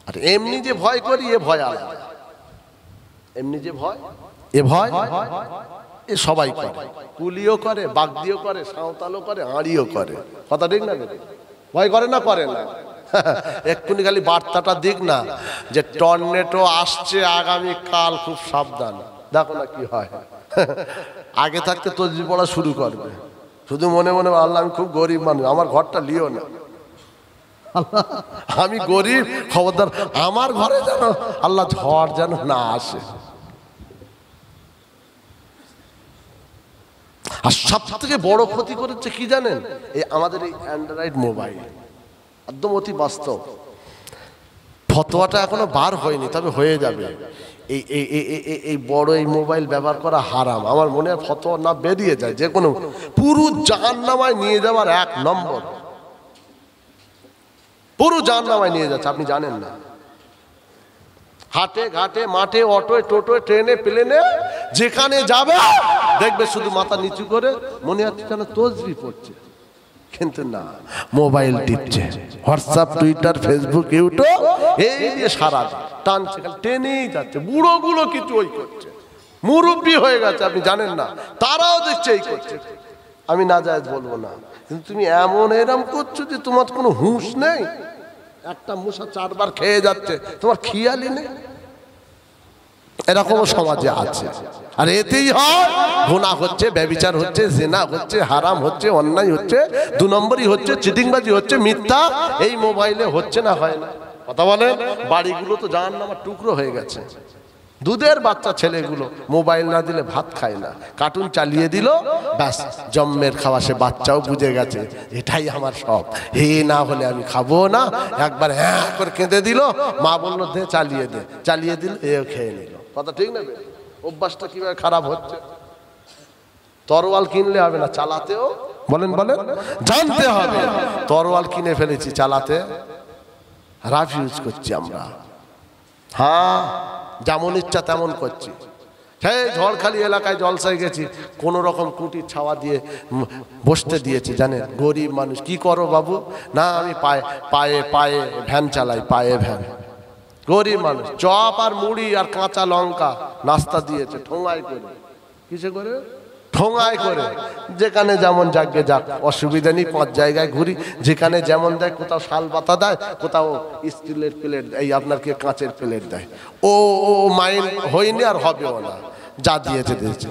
আর এমনি যে ভয় করি, এ ভয় আলাদা। এমনি যে ভয়, এ ভয় এ সবাই করে, কুলিও করে, বাগদিও করে, সাঁওতালও করে, হাঁড়িও করে। কথা ঠিক না? ভয় করে না? করে না? এক্ষুনি খালি বার্তাটা দিক না যে টর্নেডো আসছে আগামী কাল, খুব সাবধান। দেখো না কি হয়। আগে থাকতে তসবিহ পড়া শুরু করবে, শুধু মনে মনে আল্লাহ আমি খুব গরিব মানুষ, আমার ঘরটা লিও না, আমি গরিব, খবরদার আমার ঘরে যেন আল্লাহ ঝড় যেন না আসে। আর সব থেকে বড় ক্ষতি করেছে কি জানেন? এই আমাদের এই অ্যান্ড্রয়েড মোবাইল, একদম অতি বাস্তব। ফতোয়াটা এখনো বার হয়নি, তবে হয়ে যাবে। এই এই এই বড় এই মোবাইল ব্যবহার করা হারাম। আমার মনে হয় ফতোয়া না বেরিয়ে যায়, যে কোনো পুরো জাহান্নামায় নিয়ে যাওয়ার 1 নম্বর, পুরো জাহান্নামায় নিয়ে যাচ্ছে, আপনি জানেন না। হাটে ঘাটে মাঠে অটোয় টোটোয় ট্রেনে প্লেনে যেখানে যাবে দেখবে শুধু মাথা নিচু করে মনে হচ্ছে যেন তসবিহ পড়ছে, কিন্তু না, মোবাইল টিপছে। হোয়াটসঅ্যাপ, টুইটার, ফেসবুক, ইউটিউব এই দিয়ে সারা টানছে, টেনেই যাচ্ছে। বুড়োগুলো কিছু ওই করছে, মুরব্বী হয়ে গেছে, আপনি জানেন না, তারাও দেখছে এই করছে। আমি না জায়েজ বলবো না, কিন্তু তুমি এরম করছো যে তোমার কোনো হুঁশ নেই। একটা মশা 4 বার খেয়ে যাচ্ছে, তোমার খেয়ালই নেই। এরকমও সমাজে আছে। আর এতেই হয় গুনাহ হচ্ছে, ব্যভিচার হচ্ছে, জিনা হচ্ছে, হারাম হচ্ছে, অন্যায় হচ্ছে, 2 নম্বরই হচ্ছে, চিটিংবাজি হচ্ছে, মিথ্যা এই মোবাইলে হচ্ছে না, হয় না? কথা বলেন। বাড়িগুলো তো জাহান্নামের টুকরো হয়ে গেছে। দুধের বাচ্চা ছেলেগুলো মোবাইল না দিলে ভাত খায় না, কার্টুন চালিয়ে দিল, ব্যাস জন্মের খাওয়া, সে বাচ্চাও বুঝে গেছে এটাই আমার সব, হে না হলে আমি খাবো না। একবার হ্যাঁ করে কেঁদে দিল, মা বললো দে, চালিয়ে দে, চালিয়ে দিল, এও খেয়ে নিল। কথা ঠিক না? অভ্যাসটা কিভাবে খারাপ হচ্ছে। তরোয়াল কিনলে হবে না, চালাতেও বলেন জানতে হবে। তরোয়াল কিনে ফেলেছি, চালাতে রাফ ইউজ করছি আমরা। হ্যাঁ, যেমন ইচ্ছা তেমন করছি। সেই ঝড়খালি এলাকায় জলসায় গেছি, কোন রকম কুটির ছাওয়া দিয়ে বসতে দিয়েছি। জানেন গরিব মানুষ, কি করো বাবু? না আমি পায়ে পায়ে ভ্যান চালাই, পায়ে ভ্যান। গরিব মানুষ, চপ আর মুড়ি আর কাঁচা লঙ্কা নাস্তা দিয়েছে, ঠোঙায় করে। কিসে করে? ঠোঙায় করে। যেখানে যেমন যাকে যাক, অসুবিধা নেই, 5 জায়গায় ঘুরি, যেখানে যেমন দেয়। কোথাও শাল পাতা দেয়, কোথাও স্টিলের প্লেট, এই আপনার কি কাঁচের প্লেট দেয়। ও মাইন্ড হয়নি আর হবেও না, যা দিয়েছে দিয়েছে।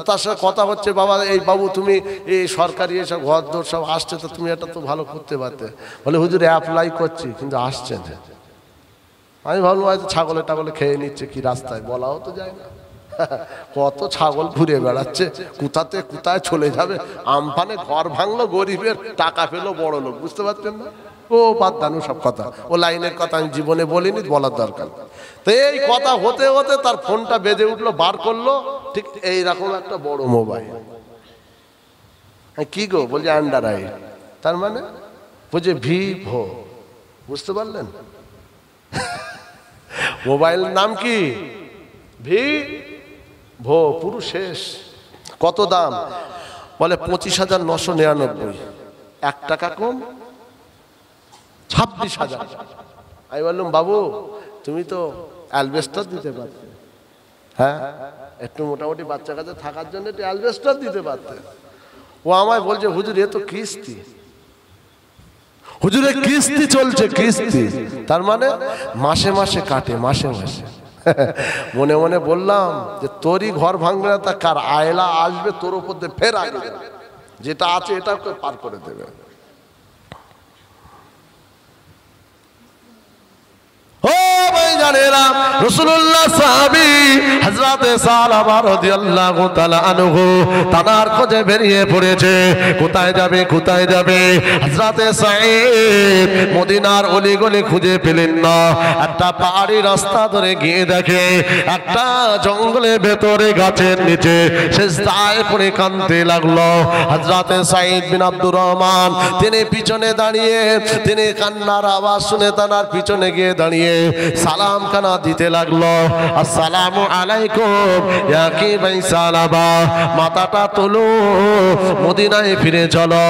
তার সাথে কথা হচ্ছে, বাবা এই বাবু তুমি এই সরকারি এসব ঘর দোর সব আসছে, তো তুমি এটা তো ভালো করতে পারতে। বলে হুজুর অ্যাপ্লাই করছি, কিন্তু আসছে না। আমি ভাবলাম হয়তো ছাগলে টাগলে খেয়ে নিচ্ছে কি রাস্তায়, বলাও তো যায় না। কত ছাগল ঘুরে বেড়াচ্ছে, কোথাতে কোথায় চলে যাবে। আমফানে ঘর ভাঙলো গরিবের, টাকা পেলো বড় লোক, বুঝতে পারছেন না? ও বাদ দানু সব কথা, ও লাইনের কথা আমি জীবনে বলিনি, বলার দরকার। তো এই কথা হতে হতে তার ফোনটা বেজে উঠলো, বার করলো, ঠিক এইরকম একটা বড় মোবাইল। কি গো? বলছে অ্যান্ড্রয়েড। তার মানে বলছে ভিভো, বুঝতে পারলেন? মোবাইল নাম কি? ভিভো, পুরো শেষ। কত দাম? বলে 25,999, 1 টাকা কম, 26,000। আমি বললাম বাবু তুমি তো অ্যালবেস্টার দিতে পারতে, হ্যাঁ একটু মোটামুটি বাচ্চা কাছে থাকার জন্য একটু অ্যালবেস্টার দিতে পারতে। ও আমায় বলছে হুজুর এ তো কিস্তি। হুজুরের কিস্তি চলছে, কিস্তি। তার মানে মাসে মাসে কাটে, মাসে মাসে। মনে মনে বললাম যে তোরই ঘর ভাঙবে না, তা কার আয়লা আসবে তোর উপর দিয়ে, ফের আগে যেটা আছে এটা পার করে দেবে। রাসূলুল্লাহ সাহাবী হযরতে সালামা রাদিয়াল্লাহু তাআলা আনহু তানার খোঁজে বেরিয়ে পড়েছে। কোথায় যাবে, কোথায় যাবে? হযরতে সাঈদ মদিনার অলিগলি খুঁজে পেলেন না। একটা পাহাড়ি রাস্তা ধরে গিয়ে দেখে একটা জঙ্গলের ভেতরে গাছের নিচে সিজদায় পড়ে কাঁদতে লাগলো। হযরতে সাঈদ বিন আব্দুর রহমান তিনি পিছনে দাঁড়িয়ে, তিনি কান্নার আওয়াজ শুনে তার পিছনে গিয়ে দাঁড়িয়ে সালাম খানা দিতে লাগলো। আসসালামু আলাইকুম ইয়া কি ভাই সালাবা, মাথাটা তোলো, মদিনায় ফিরে চলো।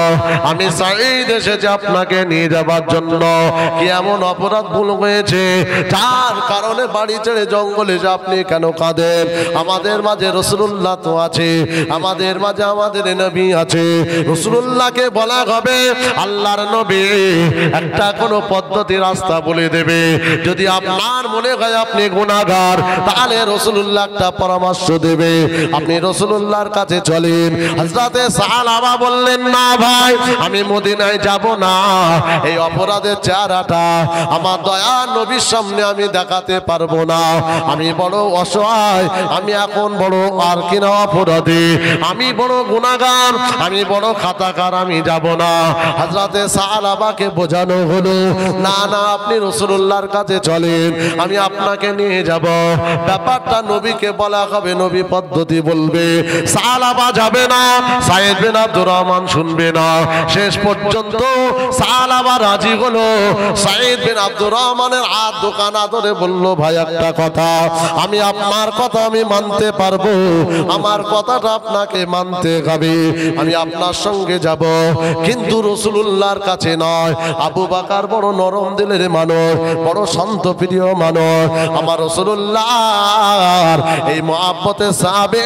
আমি সাঈদ এসেছি আপনাকে নিয়ে যাবার জন্য। কি এমন অপরাধ ভুল হয়েছে যার কারণে বাড়ি ছেড়ে জঙ্গলে এসে আপনি কেন কাঁদেন? আমাদের মাঝে রাসূলুল্লাহ তো আছে, আমাদের মাঝে আমাদের নবী আছে। রাসূলুল্লাহকে বলা হবে আল্লাহর নবী একটা কোনো পদ্ধতি রাস্তা বলে দেবে। যদি আপনার মনে হয় আপনি গুনাহগার, তাহলে রাসূলুল্লাহ একটা পরামর্শ দেবে, আপনি রাসূলুল্লাহর কাছে চলেন। হযরতে সাহাবা বললেন, না ভাই, আমি মদিনায় যাব না, এই অপরাধের চেহারাটা আমার দয়া নবীর সামনে আমি দেখাতে পারবো না, আমি বড় অসহায়, আমি এখন বড় আর কিনা অপরাধী, আমি বড় গুনাহগার, আমি বড় খাতাকার, আমি যাব না। হযরতে সাহাবাকে বোঝানো হলো, না না, আপনি রাসূলুল্লাহর কাছে চলেন, আমি আপনাকে নিয়ে যাব। ব্যাপারটা নবীকে বলা হবে, নবী পদ্ধতি বলবে, সাহাবা যাবে না, সাইদ বিন আব্দুর রহমান শুনবে না। শেষ পর্যন্ত সাহাবা রাজি হলো। সাইদ বিন আব্দুর রহমানের হাত দোকানা ধরে বলল, ভাই একটা কথা, আমি আপনার কথা আমি মানতে পারবো, আমার কথাটা আপনাকে মানতে হবে, আমি আপনার সঙ্গে যাব, কিন্তু রাসূলুল্লাহর কাছে নয়। আবু বকর বড় নরম দিলের মানুষ, বড় শান্ত প্রিয় মানুষ, আমার রাসূলুল্লাহর এই মহব্বতে সাহাবে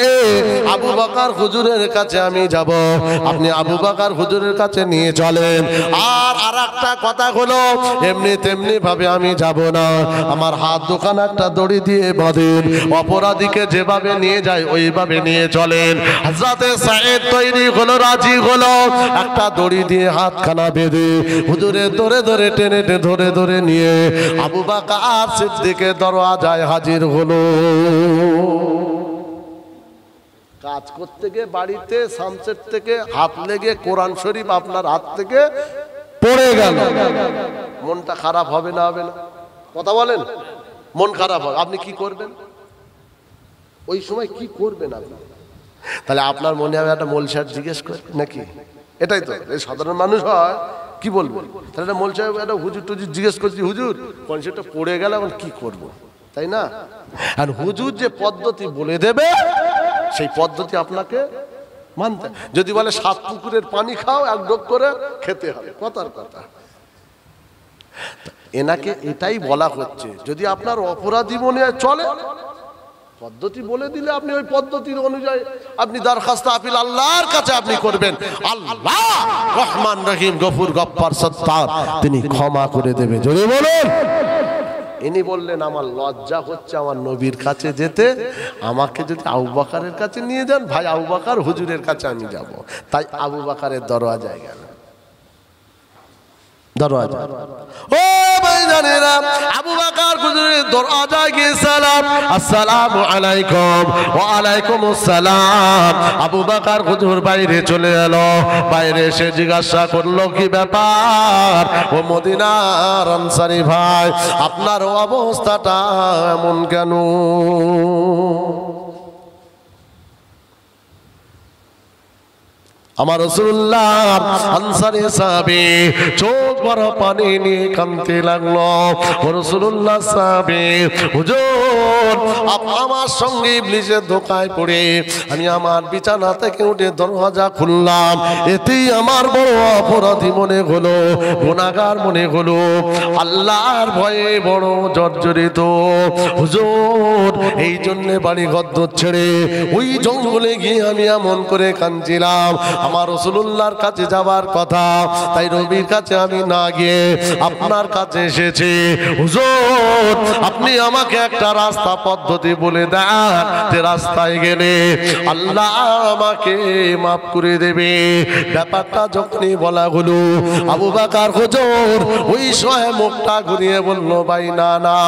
আবু বকর হুজুরের কাছে আমি যাব, আপনি আবু বকর হুজুরের কাছে নিয়ে চলেন। আর আরেকটা কথা হলো, এমনি তেমনি ভাবে আমি যাব না, আমার হাত দোকান একটা দড়ি দিয়ে বাঁধেন, অপরাধীকে যেভাবে নিয়ে যায় ওইভাবে নিয়ে চলেন। হযরতে সাঈদ তৈরি হলো, রাজি হলো, একটা দড়ি দিয়ে হাতখানা বেঁধে হুজুরের ধরে ধরে টেনে ধরে ধরে নিয়ে আবু বকর সিদ্দিকের দরওয়াজায় হাজির হলো। কাজ করতে গিয়ে বাড়িতে সামসেট থেকে হাত লেগে কোরআন শরীফ আপনার হাত থেকে পড়ে গেল, মনটা খারাপ হবে না? হবে না? কথা বলেন, মন খারাপ হবে, আপনি কি করবেন ওই সময়? কি করবেন আপনি? তাহলে আপনার মনে হবে একটা মোল সাহেব জিজ্ঞেস করে নাকি? এটাই তো, এই সাধারণ মানুষ হয়, কি বলবেন? তাহলে একটা মোল সাহেব একটা হুজুর টুজুর জিজ্ঞেস করছি, হুজুর কনসেপ্টটা পড়ে গেল, এখন কি করব, তাই না? আর হুজুর যে পদ্ধতি বলে দেবে সেই পদ্ধতি আপনাকে মানতে। যদি বলে 7 পুকুরের পানি খাও, 1 ঢোক করে খেতে হবে, কথার কথা। এনাকে এটাই বলা হচ্ছে, যদি আপনার অপরাধী মনে হয় চলে, পদ্ধতি বলে দিলে আপনি ওই পদ্ধতির অনুযায়ী আপনি দরখাস্ত আপিল আল্লাহর কাছে আপনি করবেন। আল্লাহ রহমান রহিম, গফুর গফফার সত্তার, তিনি ক্ষমা করে দেবে। জোরে বলুন। ইনি বললেন, আমার লজ্জা হচ্ছে আমার নবীর কাছে যেতে, আমাকে যদি আবু বকরের কাছে নিয়ে যান, ভাই আবু বকর হুজুরের কাছে আমি যাব। তাই আবু বকরের দরওয়াজায় গেল। দরওয়াজা, ও ভাইজানেরা, আবু বকর হুজুরের দরওয়াজায় গিয়ে সালাম, আসসালামু আলাইকুম। ওয়া আলাইকুম আসসালাম। আবু বকর হুজুর বাইরে চলে এলো, বাইরে এসে জিজ্ঞাসা করলো, কি ব্যাপার ও মদিনার আনসারী ভাই, আপনার অবস্থাটা এমন কেন? আমার রাসূলুল্লাহ আনসারী সাহাবী চোখ বড় পানি নিয়ে কাঁদতে লাগলো। রাসূলুল্লাহ সাহাবী, হুজুর আমার সঙ্গে ইবলিসের ধোঁকায় পড়ে আমি আমার বিছানা থেকে উঠে দরওয়াজা খুললাম, এতেই আমার বড় অপরাধী মনে হলো, গুনাহগার মনে হলো, আল্লাহর ভয়ে বড় জর্জরিত। হুজুর এই জন্য বাড়ি ঘর ছেড়ে ওই জঙ্গলে গিয়ে আমি এমন করে কাঁদছিলাম, আমার রাসূলুল্লাহর কাছে যাবার কথা, তাই নবীর কাছে আমি না গিয়ে আপনার কাছে এসেছি। হুজুর আপনি আমাকে একটা রাস্তা পদ্ধতি বলে দেন, যে রাস্তায় গেলে আল্লাহ আমাকে মাফ করে দেবে। ব্যাপারটা যখনই বলা হলো, আবু বকর হুজুর ওই সময় মুখটা ঘুরিয়ে বলল, ভাই না না,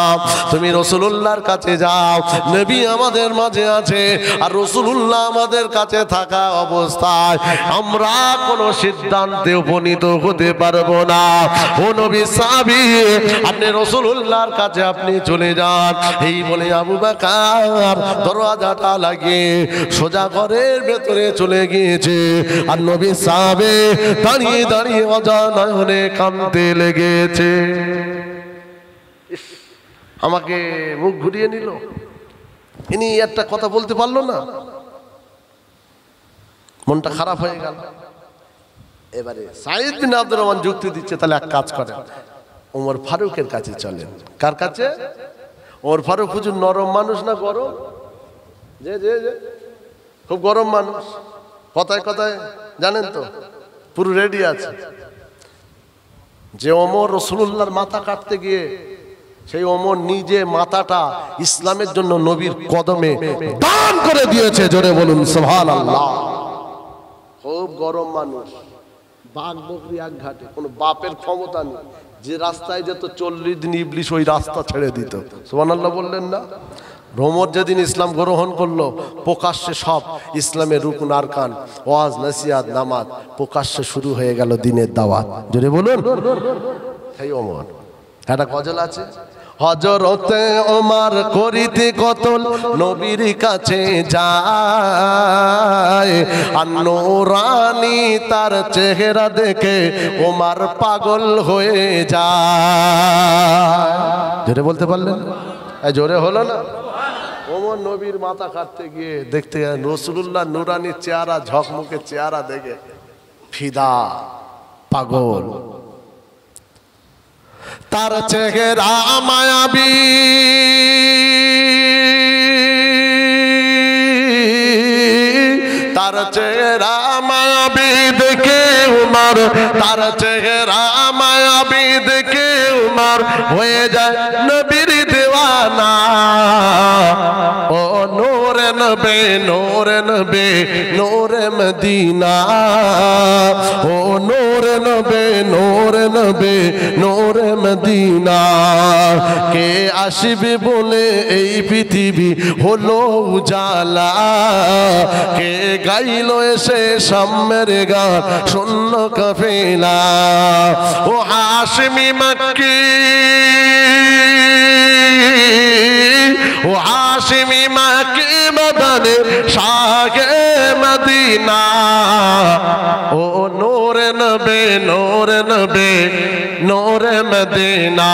তুমি রাসূলুল্লাহর কাছে যাও, নবী আমাদের মাঝে আছে, আর রাসূলুল্লাহ আমাদের কাছে থাকা অবস্থায় আমরা কোনো সিদ্ধান্তে উপনীত হতে পারবো না। ও নবী সাহাবী, আপনি রাসূলুল্লাহর কাছে আপনি চলে যান। এই বলে আবু বকর দরওয়াজাটা লাগিয়ে সোজা ঘরের ভেতরে চলে গিয়েছে, আর নবী সাহাবী দাঁড়িয়ে দাঁড়িয়ে অজানয়নে কাঁদতে লেগেছে। আমাকে মুখ ঘুরিয়ে নিল, ইনি একটা কথা বলতে পারলো না, মনটা খারাপ হয়ে গেল। এবারে সাঈদ বিন আব্দুর রহমান যুক্তি দিচ্ছে, তাহলে এক কাজ করেন, ওমর ফারুকের কাছে চলেন। কার কাছে? ওমর ফারুক হুজুর নরম মানুষ না গরম? যে যে যে খুব গরম মানুষ, কথায় কথায় জানেন তো, পুরো রেডি আছে। যে ওমর রাসূলুল্লাহর মাথা কাটতে গিয়ে সেই ওমর নিজে মাথাটা ইসলামের জন্য নবীর কদমে দান করে দিয়েছে। জোরে বলুন সুবহানাল্লাহ। খুব গরম মানুষ, বাঘ বকরি এক ঘাটে, কোনো বাপের ক্ষমতা নেই। যে রাস্তায় যেত 40 দিন ইবলিশ ওই রাস্তা ছেড়ে দিত। সুবহানাল্লাহ বললেন না? ওমর যেদিন ইসলাম গ্রহণ করলো, প্রকাশ্যে সব ইসলামের রুকুন আরকান, ওয়াজ নসিহত নামাজ প্রকাশ্যে শুরু হয়ে গেল, দিনের দাওয়াত। জোরে বলুন। সেই ওমর একটা গজল আছে, হযরতে ওমর করিতে কতল নবীর কাছে যায়, আর নূরানী তার চেহারা দেখে ওমর পাগল হয়ে যায়। জোরে বলতে পারলেন? জোরে হলো না? ওমর নবীর মাথা কাটতে গিয়ে দেখতে রাসূলুল্লাহ নূরানী চেহারা, ঝকমকে চেহারা দেখে ফিদা, পাগল। তার চেহারা মায়াবী, তার চেহারা মায়াবী দেখে উমর, তার চেহারা মায়াবী দেখে উমর হয়ে যায় নবীর দেওয়ানা। ও নূরে নবী, নূরে নবী, নূরে মদিনা। ও নূরে নবী, নূরে নবী, নূরে মদিনা। কে আসবে বলে এই পৃথিবী হলো উজালা, কে গাইলো এসে সাম্যের গান শূন্য কাফেলা। ও হাশমি মক্কি, ও হাশমি মক্কি মদনে শাহে মদিনা। ও নূরে নবী, নূরে নবী, নূরে মদিনা।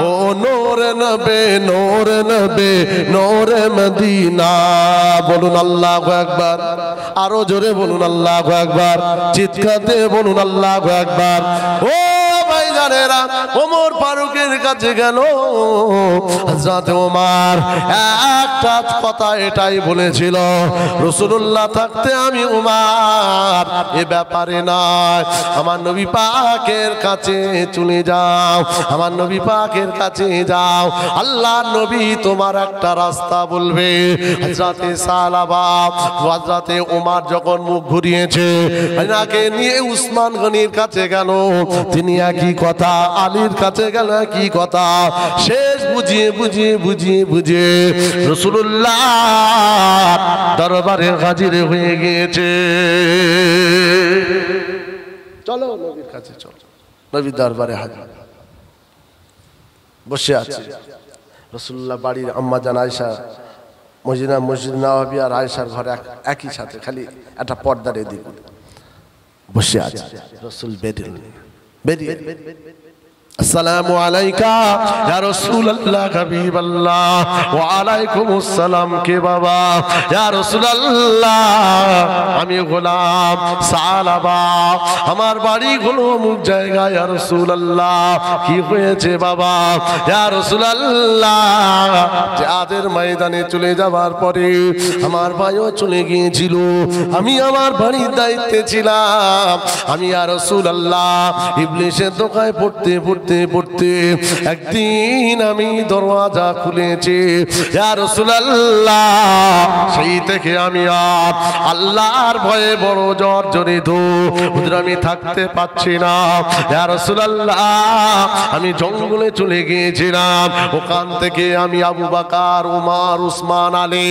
ও নূরে নবী, নূরে নবী, নূরে মদিনা। বলুন আল্লাহু আকবার। আরো জোরে বলুন আল্লাহু আকবার। চিৎকারে বলুন আল্লাহু আকবার। ও ভাইজানেরা, ওমর ফারুকের কাছে গেল হযরত ওমর, একটা কথা এটাই বলেছিল, রাসূলুল্লাহ থাকতে আমি ওমর এ ব্যাপারে নয়, আমার নবী পাকের কাছে চলে যাও, আমার নবী পাকের কাছে যাও। আল্লাহর নবী তোমার একটা রাস্তা বলবে। হযরতে সালাবা, হযরতে ওমর যখন মুখ ঘুরিয়েছে, এনাকে নিয়ে উসমান গনির কাছে গেল, তিনি একই কথা, আলীর কাছে গেল একই কথা, শেষ বুঝিয়ে বুঝিয়ে বুঝিয়ে বুঝিয়ে রাসূলুল্লাহ দরবারে হাজির হয়ে গিয়েছে। চলো নবীর কাছে চলো। নবীর দরবারে হাজির বসে আছে রাসূলুল্লাহ। বাড়ির আম্মা জান আয়েশা, মসজিদ নববী আর আয়েশার ঘরে একই সাথে, খালি একটা পর্দার এদিকে বসে আছে। রাসূল বেরিয়ে আসসালামু আলাইকা ইয়া রাসূলুল্লাহ হাবিবাল্লাহ। ওয়া আলাইকুমুস সালাম। কে বাবা? ইয়া রাসূলুল্লাহ আমি গোলাম সালাবা, আমার বাড়ি হলো অমুক জায়গায়। ইয়া রাসূলুল্লাহ কি হয়েছে বাবা? ইয়া রাসূলুল্লাহ জিহাদের ময়দানে চলে যাওয়ার পরে আমার ভাইও চলে গিয়েছিল, আমি আমার বাড়ির দায়িত্বে ছিলাম। আমি ইয়া রাসূলুল্লাহ ইবলিসের দোকায় পড়তে পড়তে পড়তে একদিন আমি দরওয়াজা খুলেছি। ইয়া রাসূলুল্লাহ সেই থেকে আমি আর আল্লাহর ভয়ে বড় জর্জরিত, হুজুর আমি থাকতে পাচ্ছি না। ইয়া রাসূলুল্লাহ আমি জঙ্গলে চলে গিয়েছিলাম, ওখান থেকে আমি আবু বকর, ওমর, উসমান, আলী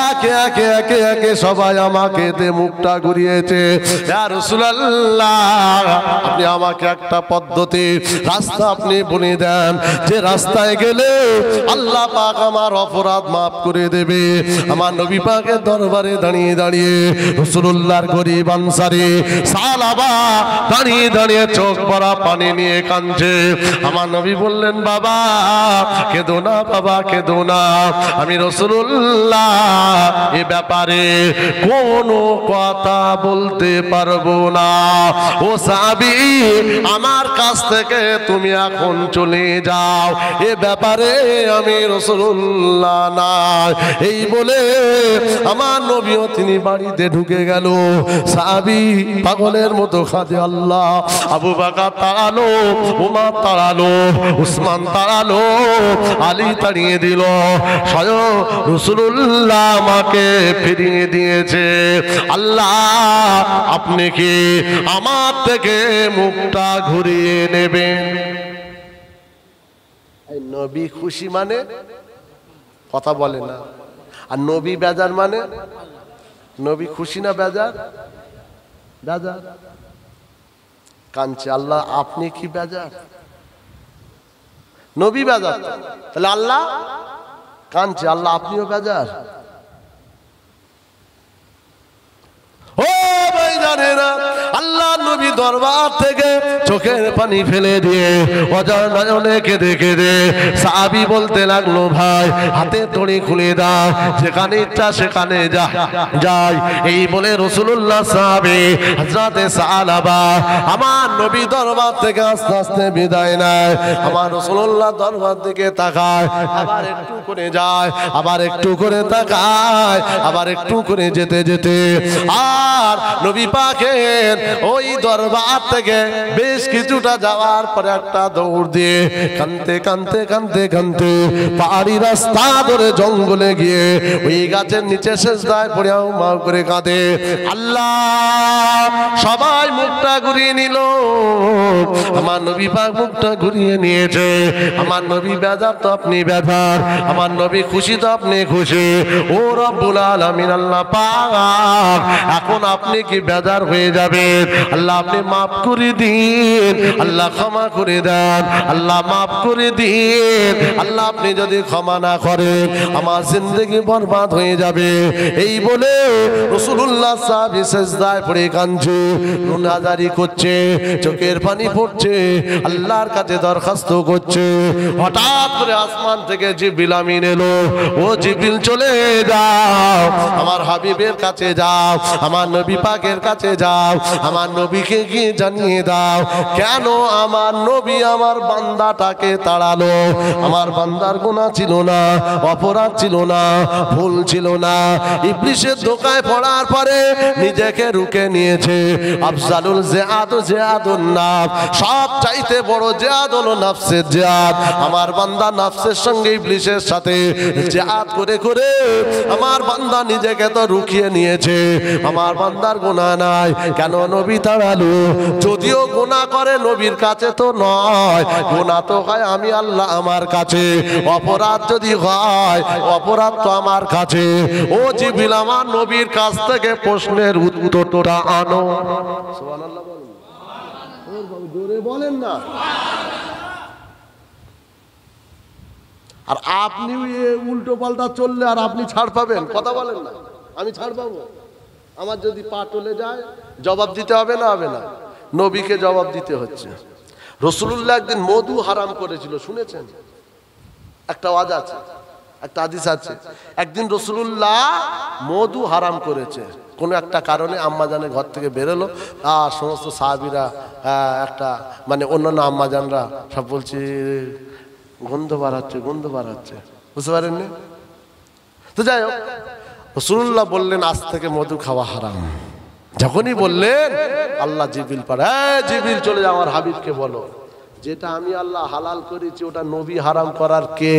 একে একে একে একে সবাই আমাকে দিয়ে মুখটা ঘুরিয়েছে। ইয়া রাসূলুল্লাহ আপনি আমাকে একটা পদ্ধতি, রাস্তা আপনি বলে দেন, যে রাস্তায় গেলে আল্লাহ পাক আমার অপরাধ মাফ করে দেবে। আমার নবী পাকের দরবারে দাঁড়িয়ে দাঁড়িয়ে রাসূলুল্লাহর গরীব আনসারী সাহাবা দাঁড়িয়ে দাঁড়িয়ে চোখ ভরা পানি নিয়ে কাঁদছে। আমার নবী বললেন, বাবা কেঁদো না, বাবা কেঁদো না, আমি রাসূলুল্লাহ এ ব্যাপারে কোনো কথা বলতে পারবো না। ও সাহাবী আমার কাছ থেকে তুমি এখন চলে যাও, এ ব্যাপারে আমি রাসূলুল্লাহ নাই। এই বলে আমার নবীও তিনি বাড়িতে ঢুকে গেল। সাহাবী পাগলের মতো কাঁদে। আল্লাহ, আবু বকর তাড়ালো, উমর তাড়ালো, উসমান তাড়ালো, আলী তাড়িয়ে দিল, স্বয়ং রাসূলুল্লাহ আমাকে ফিরিয়ে দিয়েছে। আল্লাহ, আপনি কি আমার থেকে মুখটা ঘুরিয়ে নেবেন? এই নবী খুশি মানে কথা বলে না, আর নবী বেজার মানে নবী খুশি না বেজার? বেজার কাঁদছে। আল্লাহ, আপনি কি বেজার? নবী বেজার, তাহলে আল্লাহ কাঁদছে। আল্লাহ, আপনিও বেজার? ও ভাইজানেরা, আল্লাহ নবী দরবার থেকে চোখের পানি ফেলে দিয়ে অজানা কেঁদে কেঁদে সাহাবী বলতে লাগলো, ভাই হাতে তড়ি খুলে দাও, যেখানে ইচ্ছা সেখানে যাই। এই বলে রাসূলুল্লাহ সাহাবী হযরতে সালাবা আমার নবী দরবার থেকে আস্তে আস্তে বিদায় নেয়। আমার রাসূলুল্লাহ দরবার থেকে তাকায়, আবার একটু করে যায়, আবার একটু করে তাকায়, আবার একটু করে যেতে যেতে আর নবী পাকের ওই দরবার থেকে বেশ কিছুটা যাওয়ার পরে একটা দৌড় দিয়ে কাঁদতে কাঁদতে কাঁদতে কাঁদতে পাহাড়ি রাস্তা ধরে জঙ্গলে গিয়ে ওই গাছের নিচে সিজদায় পড়ে মাও করে কাঁদে। আল্লাহ, সবাই মুখটা ঘুরিয়ে নিল, আমার নবী পাক মুখটা ঘুরিয়ে নিয়েছে। আমার নবী বেজার তো আপনি বেজার, আমার নবী খুশি তো আপনি খুশি। ও রব্বুল আলামিন, আল্লাহ পাক, এখন আপনি কি বেজার হয়ে যাবেন? আল্লাহ, আপনি মাফ করে দিন, আল্লাহ ক্ষমা করে দেন, আল্লাহ মাফ করে দিন। আল্লাহ, আপনি যদি ক্ষমা না করেন আমার জিন্দেগি বরবাদ হয়ে যাবে। এই বলে রাসূলুল্লাহ সাহাবী সিজদায় পড়ে কাঁদছে, রুনাজারি করছে, চোখের পানি পড়ছে, আল্লাহর কাছে দরখাস্ত করছে। হঠাৎ করে আসমান থেকে জিবরিল আমিন এলো। ও জিবরিল, চলে যাও, আমার হাবিবের কাছে যাও, আমার নবী পাকের কাছে যাও, আমার নবীকে গিয়ে জানিয়ে দাও কেন আমার নবী আমার বান্দাটাকে তাড়ালো। আমার বান্দার গুনাহ ছিল না, অপরাধ ছিল না, ভুল ছিল না, ইবলিসের ধোঁকায় পড়ার পরে নিজেকে রুখে নিয়েছে। আফজালুল জিহাদ জিহাদুন নাফস, সব চাইতে বড় জিহাদ হলো নাফসের জিহাদ। আমার বান্দা নাফসের সঙ্গে ইবলিসের সাথে জিহাদ করে করে আমার বান্দা নিজেকে তো রুখিয়ে নিয়েছে। আমার বান্দার গুনাহ নাই, কেন নবী তাড়ালো? যদিও গুনাহ করে নবীর কাছে তো নয়, গুনাহ তো হয় আমি আল্লাহ আমার কাছে। অপরাধ যদি হয়, অপরাধ তো আমার কাছে। ও জিবরিল, আমার নবীর কাছ থেকে প্রশ্নের উত্তরটা আনো। সুবহানাল্লাহ বলেন, জোরে বলেন না। আর আপনি উল্টো পাল্টা চললে আর আপনি ছাড় পাবেন? কথা বলেন না, আমি ছাড় পাবো? আমার যদি পা টলে যায় জবাব দিতে হবে না? হবে না? নবীকে জবাব দিতে হচ্ছে। রাসূলুল্লাহ একদিন মধু হারাম করেছিল, শুনেছেন? একটা ওয়াজ আছে, একটা হাদিস আছে। একদিন রাসূলুল্লাহ মধু হারাম করেছে, কোনো একটা কারণে আম্মাজানের ঘর থেকে বেরোলো, আর সমস্ত সাহাবীরা একটা মানে অন্যান্য আম্মাজানরা সব বলছে গন্ধ বাড়াচ্ছে, গন্ধ বাড়াচ্ছে, বুঝতে পারেননি? তো যাই হোক, রাসূলুল্লাহ বললেন আজ থেকে মধু খাওয়া হারাম। যখনই বললেন আল্লাহ জিবরিল পাঠায়, জিবরিল চলে যাও আমার হাবিবকে বলো যেটা আমি আল্লাহ হালাল করেছি ওটা নবী হারাম করার কে?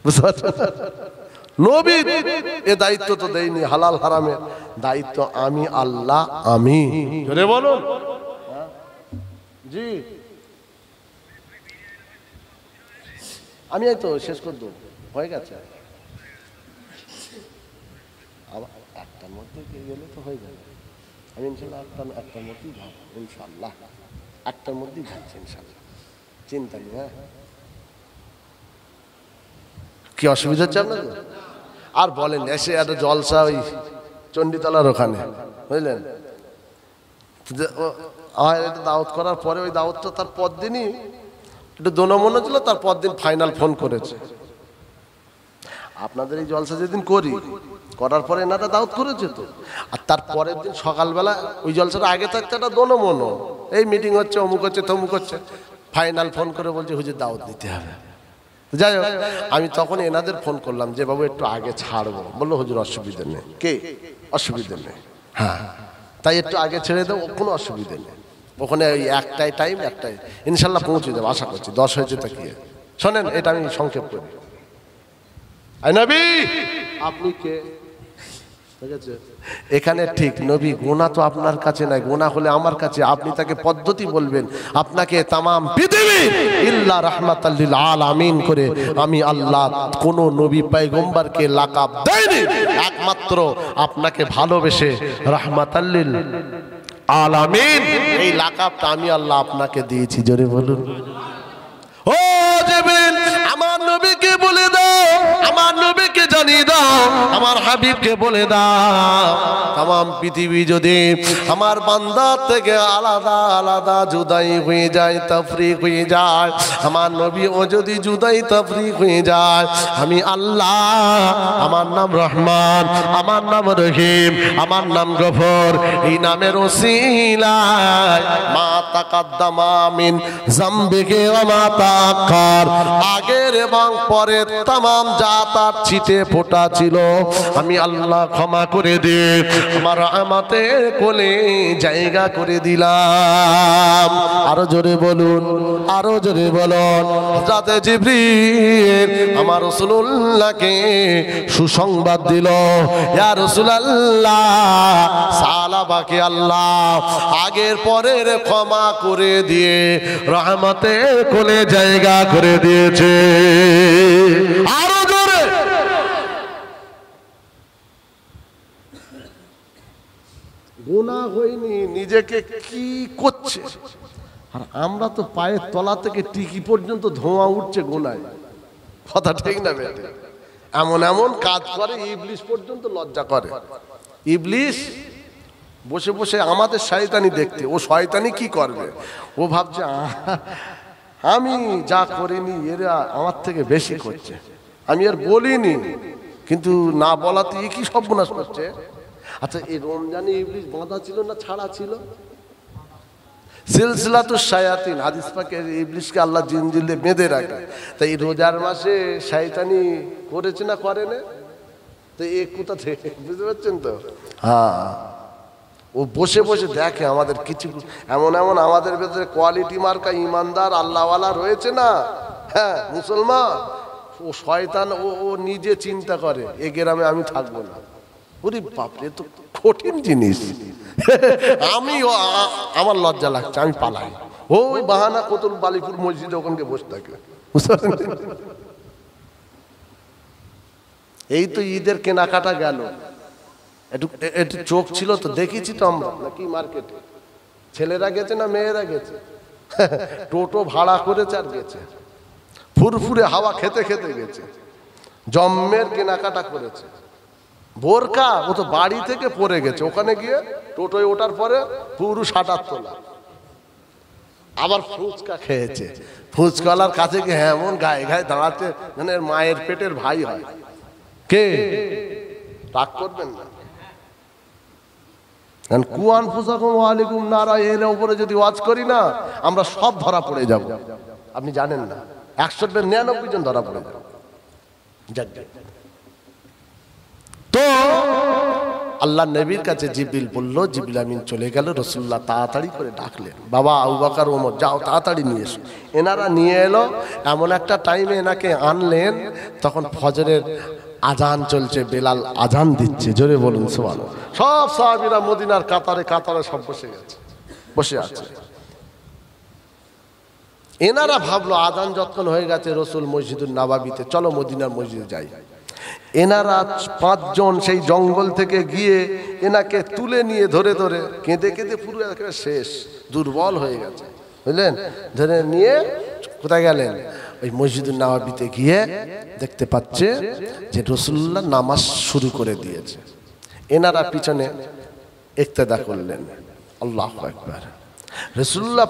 বুঝতে পারছেন? নবী এ দায়িত্ব তো দেয়নি, হালাল হারামের দায়িত্ব আমি আল্লাহ। আমি জোরে বলুন জি, আমি এই তো শেষ করে দেবো, হয়ে গেছে। আবার একটার মধ্যে গেলে তো হয়ে যাবে। আমি ইনশাল্লাহ একটার মধ্যেই যাব, ইনশাল্লাহ একটার মধ্যেই যাচ্ছি ইনশাল্লাহ, চিন্তা নেই। হ্যাঁ, কি অসুবিধা হচ্ছে আপনার? আর বলেন, এসে একটা জলসা ওই চণ্ডীতলার ওখানে, বুঝলেন, এটা দাওয়াত করার পরে ওই দাওয়াতটা তার পর দিনই একটু দোনমনো ছিল, তার পর দিন ফাইনাল ফোন করেছে। আপনাদের এই জলসা যেদিন করার পরে এনারা দাওয়াত করেছে তো, আর তার পরের দিন সকালবেলা ওই জলসাটা আগে থাকতে একটা দোনমনো, এই মিটিং হচ্ছে, অমুক হচ্ছে, তমুক হচ্ছে, ফাইনাল ফোন করে বলছে হুজুর দাওয়াত দিতে হবে। যাই হোক, আমি তখন এনাদের ফোন করলাম যে বাবু একটু আগে ছাড়বো। বললো হুজুর অসুবিধা নেই। কে? অসুবিধা নেই, হ্যাঁ তাই একটু আগে ছেড়ে দেবো, কোনো অসুবিধা নেই। ওখানে ওই একটাই টাইম, একটাই ইনশাল্লাহ পৌঁছে যাবো আশা করছি। 10 হয়েছে তা কি। শোনেন, এটা আমি সংক্ষেপ করি। আই নবী, আপনি কে? ঠিক আছে, এখানে ঠিক নবী গোনা তো আপনার কাছে নাই, গোনা হলে আমার কাছে। আপনি তাকে পদ্ধতি বলবেন। আপনাকে তামাম পৃথিবী ইল্লা রাহমাতাল লিল আলামিন করে আমি আল্লাহ কোন নবী পয়গম্বরকে লাকাব দেইনি, একমাত্র আপনাকে ভালোবেসে রাহমাতাল লিল আলামিন এই লাকাবটা আমি আল্লাহ আপনাকে দিয়েছি। জোরে বলুন। ও জিবরিল, আমার নবীকে বলে দাও, আমার নবীকে জানিয়ে দাও, আমার হাবিবকে বলে দাও, तमाम পৃথিবী যদি আমার বান্দা থেকে আলাদা আলাদা জুদাই হয়ে যায়, তাফরিক হয়ে যায়, আমার নবী ও যদি জুদাই তাফরিক হয়ে যায়, আমি আল্লাহ, আমার নাম রহমান, আমার নাম রহিম, আমার নাম গফর, এই নামের ওসিলায় মা তাকাদ্দামা মিন যামবিহি ওয়া মা তাআখার, আগের এবং পরের तमाम যা তার ছিটে ফোঁটা ছিল আমি আল্লাহ ক্ষমা করে দিয়ে আমার রহমতের কোলে জায়গা করে দিলাম। আরো জোরে বলুন, আরো জোরে বলুন। হযরত জিবরিল আমার রাসূলুল্লাহকে সুসংবাদ দিল, ইয়া রাসূলুল্লাহ, সাহাবাকে আল্লাহ আগের পরের ক্ষমা করে দিয়ে রহমতের কোলে জায়গা করে দিয়েছে। আরো জোরে। গুনাহ হয়নি, নিজেকে কি করছে, আর আমরা তো পায়ের তলা থেকে টিকি পর্যন্ত ধোঁয়া উঠছে গুনায়। কথা ঠিক না বেটা? এমন এমন কাজ করে ইবলিস পর্যন্ত লজ্জা করে। ইবলিস বসে বসে আমাদের শয়তানি দেখতে, ও শয়তানি কি করবে, ও ভাবছে আমি যা করিনি এরা আমার থেকে বেশি করছে, আমি আর বলিনি, কিন্তু না বলাতে কি সর্বনাশ করছে। আচ্ছা, এই রমজানে ইবলিস বাঁধা ছিল না ছাড়া ছিল? সিলসিলাতুশ শায়াতিন, হাদিস পাকে ইবলিসকে আল্লাহ জিনজিল দিয়ে বেঁধে রাখে। তাই রোজার মাসে শয়তানি করেছে না করে না? তো এই কোথা থেকে বুঝতে পারছেন তো? হ্যাঁ, ও বসে বসে দেখে আমাদের কিছু এমন এমন আমাদের ভেতরে কোয়ালিটি মার্কা ইমানদার আল্লাহওয়ালা রয়েছে না, হ্যাঁ মুসলমান, ও শয়তান ও নিজে চিন্তা করে এ গ্রামে আমি থাকবো না। ওরে বাপরে, তো কঠিন জিনিস। আমি আমার লজ্জা লাগছে, আমি পালাই। ওই বাহানা কতুল বালিপুর মসজিদে ওখানকে বসে থাকে। এই তো ঈদের কেনাকাটা গেল, একটু চোখ ছিল তো দেখেছি তো আমরা, নাকি মার্কেটে ছেলেরা গেছে না মেয়েরা গেছে, টোটো ভাড়া করেছে আর গেছে, ফুরফুরে হাওয়া খেতে খেতে গেছে, জম্মের কেনাকাটা করেছে। বোরকা ও তো বাড়ি থেকে পরে গেছে, ওখানে গিয়ে টোটোয় ওঠার পরে পুরো ৭৮ তোলা। আবার ফুচকা খেয়েছে, ফুচকাওয়ালার কাছে গিয়ে এমন গায়ে গায়ে দাঁড়াতে, মানে মায়ের পেটের ভাই হয়। কে রাগ করবেন না, কুয়ান ফুসাকুম ওয়ালাইকুম নারা এর উপরে যদি ওয়াজ করি না আমরা সব ধরা পড়ে যাব। আপনি জানেন না, ১৯৯ জন ধরা পড়ে যাব। তো আল্লাহ নবীর কাছে জিবরিল বলল, জিবরিল আমিন চলে গেল, রাসূলুল্লাহ তাড়াতাড়ি করে ডাকলেন, বাবা আবু বকর ওমর যাও তাড়াতাড়ি নিয়ে এসো। এনারা নিয়ে এলো, এমন একটা টাইমে এনাকে আনলেন, তখন ফজরের আজান চলছে, বেলাল আজান দিচ্ছে। জোরে বলুন সুবহানাল্লাহ। সব সাহাবীরা মদিনার কাতারে কাতারে সব বসে গেছে, বসে আছে। এনারা ভাবলো আজান যতক্ষণ হয়ে গেছে রাসূল মসজিদুন নববীতে, চলো মদিনার মসজিদে যাই। এনারা ৫ জন সেই জঙ্গল থেকে গিয়ে এনাকে তুলে নিয়ে ধরে ধরে কেঁদে কেঁদে পুরো একেবারে শেষ, দুর্বল হয়ে গেছে, বুঝলেন, ধরে নিয়ে কোথায় গেলেন? ওই মসজিদুন নববীতে গিয়ে দেখতে পাচ্ছে যে রাসূলুল্লাহ নামাজ শুরু করে দিয়েছে। এনারা পিছনে ইক্তেদা করলেন। আল্লাহু আকবার। রাসূলুল্লাহ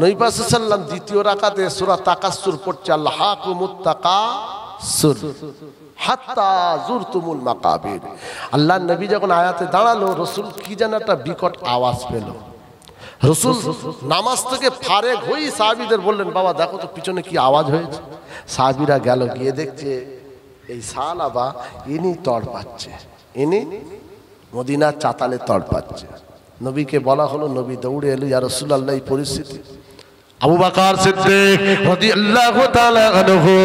নবী পাক সাল্লাল্লাহু আলাইহি ওয়াসাল্লাম দ্বিতীয় রাকাতে সূরা তাকাসসুর পড়ছে, আল্লাহাকুমুত তাকাসুর হাত্তা জুরতুমুল মাকাবির। আল্লাহ নবী যখন আয়াতে দাঁড়ালো, রাসূল কি যেন একটা বিকট আওয়াজ পেল। রসুল নামাজ থেকে ফারেক হই সাহাবীদের বললেন, বাবা দেখো তো পিছনে কি আওয়াজ হয়েছে। সাহাবীরা গেল, গিয়ে দেখছে এই সালাবা ইনি তড় পাচ্ছে, ইনি মদিনার চাতালে তড় পাচ্ছে। নবীকে বলা হলো, নবী দৌড়ে এলো, ইয়া রাসূলুল্লাহ এই পরিস্থিতি। আবু বকর সিদ্দিক রাদিয়াল্লাহু তাআলা আনহু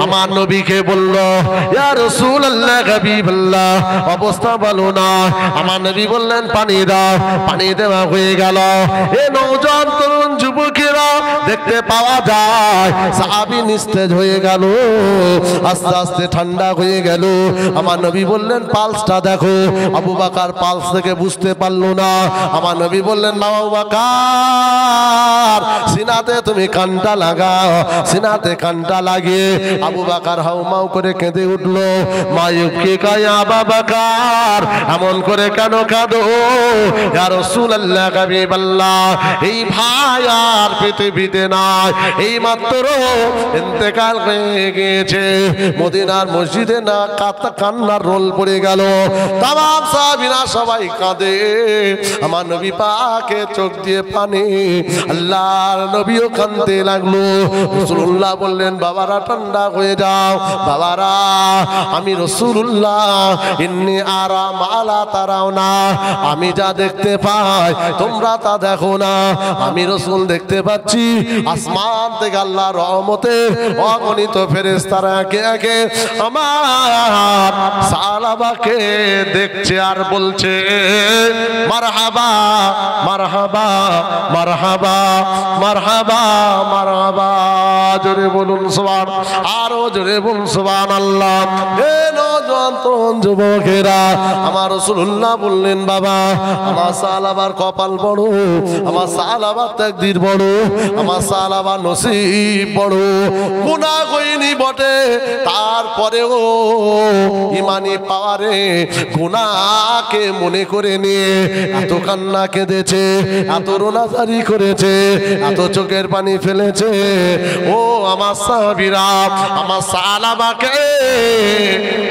আমার নবীকে বলল, ইয়া রাসূলুল্লাহ হাবিবাল্লাহ অবস্থা ভালো না। আমার নবী বললেন পানি দাও। পানি দেওয়া হয়ে গেল। এ নওজোয়ান তরুণ যুবকেরা দেখতে পাওয়া যায় সাহাবী নিস্তেজ হয়ে গেল, আস্তে আস্তে ঠান্ডা হয়ে গেল। আমার নবী বললেন পালসটা দেখো। আবু বকর পালস থেকে বুঝতে পারলো না। আমার নবী বললেন, আবু বকর সিনা তুমি কানটা লাগাও। সিনাতে কানটা লাগিয়ে আবু বকর হাউমাউ করে কেঁদে উঠলো। মায়ুবকে কায়া আবু বকর এমন করে কেন কাঁদো? ইয়া রাসূলুল্লাহ হাবিবাল্লাহ এই ভাই আর পৃথিবীতে নাই, এই মাত্র ইন্তেকাল হয়ে গিয়েছে। মদিনার মসজিদে না কান্নার রোল পড়ে গেল। তামাম সাহাবীরা সবাই কাঁদে। আমার নবী পাকে চোখ দিয়ে পানি। আল্লাহর নবী কাঁদতে লাগলো। রাসূলুল্লাহ বললেন, বাবারা ঠান্ডা হয়ে যাও। বাবারা আমি রাসূলুল্লাহ ইন্নী আরা মা লা তারাউনা, আমি যা দেখতে পাই তোমরা তা দেখো না। আমি রাসূল দেখতে পাচ্ছি আসমান থেকে আল্লাহর রহমতে অগণিত ফেরেশতারা একে একে আমার সাহাবাকে দেখছে আর বলছে মারহাবা মারহাবা মারহাবা মারহাবা মারহাবা। জোরে বলুন সুবহান, আরো জোরে বলুন সুবহানাল্লাহ। এ নওজোয়ান তরুণ যুবকেরা আমার রাসূলুল্লাহ বললেন, বাবা আমার সাহাবার কপাল বড়, আমার সাহাবার তাকদীর বড়, আমার সাহাবার নসিব বড়। গুনাহ করিনি বটে, তারপরেও ইমানি পাওয়ারে গুনাহকে মনে করে নিয়ে এত কান্না কেঁদেছে, এত রোনাজারি করেছে, এত চোখের পানি ফেলেছে। ও আমার সাহাবীরা, আমার সাহাবাকে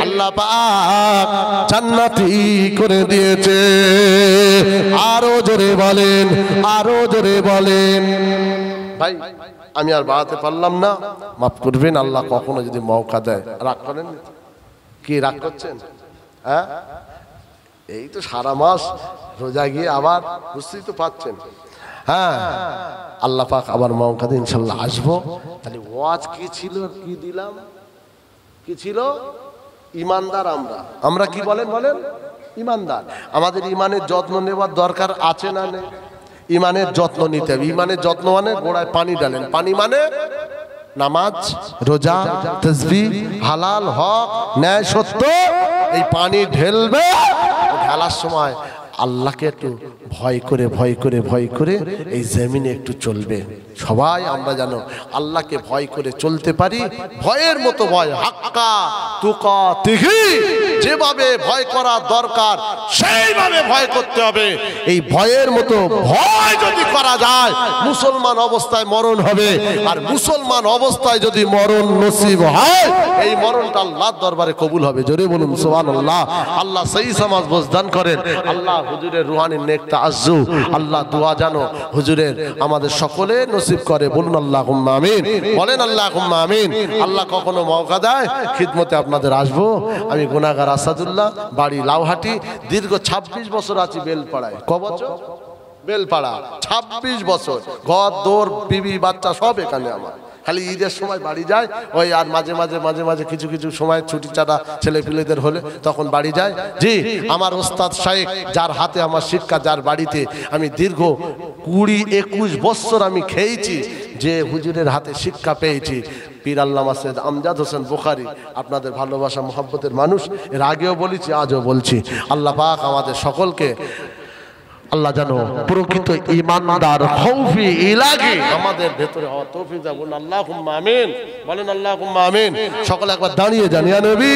আল্লাহ পাক জান্নাতি করে দিয়েছে। আরো জোরে বলেন, আরো জোরে বলেন। ভাই আমি আর বাড়াতে পারলাম না, মাফ করবেন। আল্লাহ কখনো যদি মৌকা দেয়, রাগ করেন কি? রাগ করছেন? হ্যাঁ, এই তো সারা মাস রোজা গিয়ে আবার বুঝতেই তো পাচ্ছেন। হ্যাঁ, আল্লাহ পাক আবার মৌকা দিয়ে ইনশাল্লাহ আসবো। তাহলে ওয়াজ কি ছিল, কি দিলাম, কি ছিল? ইমানদার আমরা। আমরা কি বলেন বলেন? ইমানদার। আমাদের ইমানের যত্ন নেওয়ার দরকার আছে না নেই? ইমানের যত্ন নিতে হবে। ইমানের যত্ন মানে গোড়ায় পানি ডালেন। পানি মানে নামাজ, রোজা, তাসবিহ, হালাল, হক, ন্যায়, সত্য। এই পানি ঢেলবে, ঢালার সময় আল্লাহকে একটু ভয় করে ভয় করে ভয় করে এই জমিনে একটু চলবে। সবাই আমরা জানো আল্লাহকে ভয় করে চলতে পারি। ভয়ের মতো ভয়, হাক্কা তুকাতিহি, যেভাবে ভয় করা দরকার সেইভাবে ভয় করতে হবে। এই ভয়ের মতো ভয় যদি করা যায়, মুসলমান অবস্থায় মরণ হবে। আর মুসলমান অবস্থায় যদি মরণ নসিব হয়, এই মরণটা আল্লাহর দরবারে কবুল হবে। জোরে বলুন সুবহানাল্লাহ। আল্লাহ সেই সমাজ বোঝদান করেন। আল্লাহ হুজুরের রুহানি নেক তাআজ্জু, আল্লাহ দোয়া জানো হুজুরের আমাদের সকলে নসিব করে। বলুন আল্লাহুম্মা আমিন, বলেন আল্লাহুম্মা আমিন। আল্লাহ কখনো মওকা দেয় খিদমতে আপনাদের আসবো। আমি গুনাহগার আসাদুল্লাহ, বাড়ি লাউহাটি, দীর্ঘ 26 বছর আছি বেলপাড়ায়। ক বছর? বেলপাড়া 26 বছর। ঘর দোর বিবি বাচ্চা সব এখানে আমার। খালি ঈদের সময় বাড়ি যায় ওই, আর মাঝে মাঝে মাঝে মাঝে কিছু কিছু সময় ছুটি ছাড়া ছেলে পিলেদের হলে তখন বাড়ি যায়। জি, আমার ওস্তাদ শাইখ, যার হাতে আমার শিক্ষা, যার বাড়িতে আমি দীর্ঘ 20-21 বছর আমি খেয়েছি, যে হুজুরের হাতে শিক্ষা পেয়েছি, পীর আল্লামা সৈয়দ আমজাদ হোসেন বুখারী, আপনাদের ভালোবাসা মোহাব্বতের মানুষ। এর আগেও বলেছি, আজও বলছি, আল্লাহ পাক আমাদের সকলকে আল্লাহ জানো প্রকৃত ঈমানদার খৌফি ইলাহি আমাদের ভেতরে হওয়া তৌফিক দান। বলুন আল্লাহুম্মা আমিন, বলেন আল্লাহুম্মা আমিন। সকলে একবার দাঁড়িয়ে যান। ইয়া নবী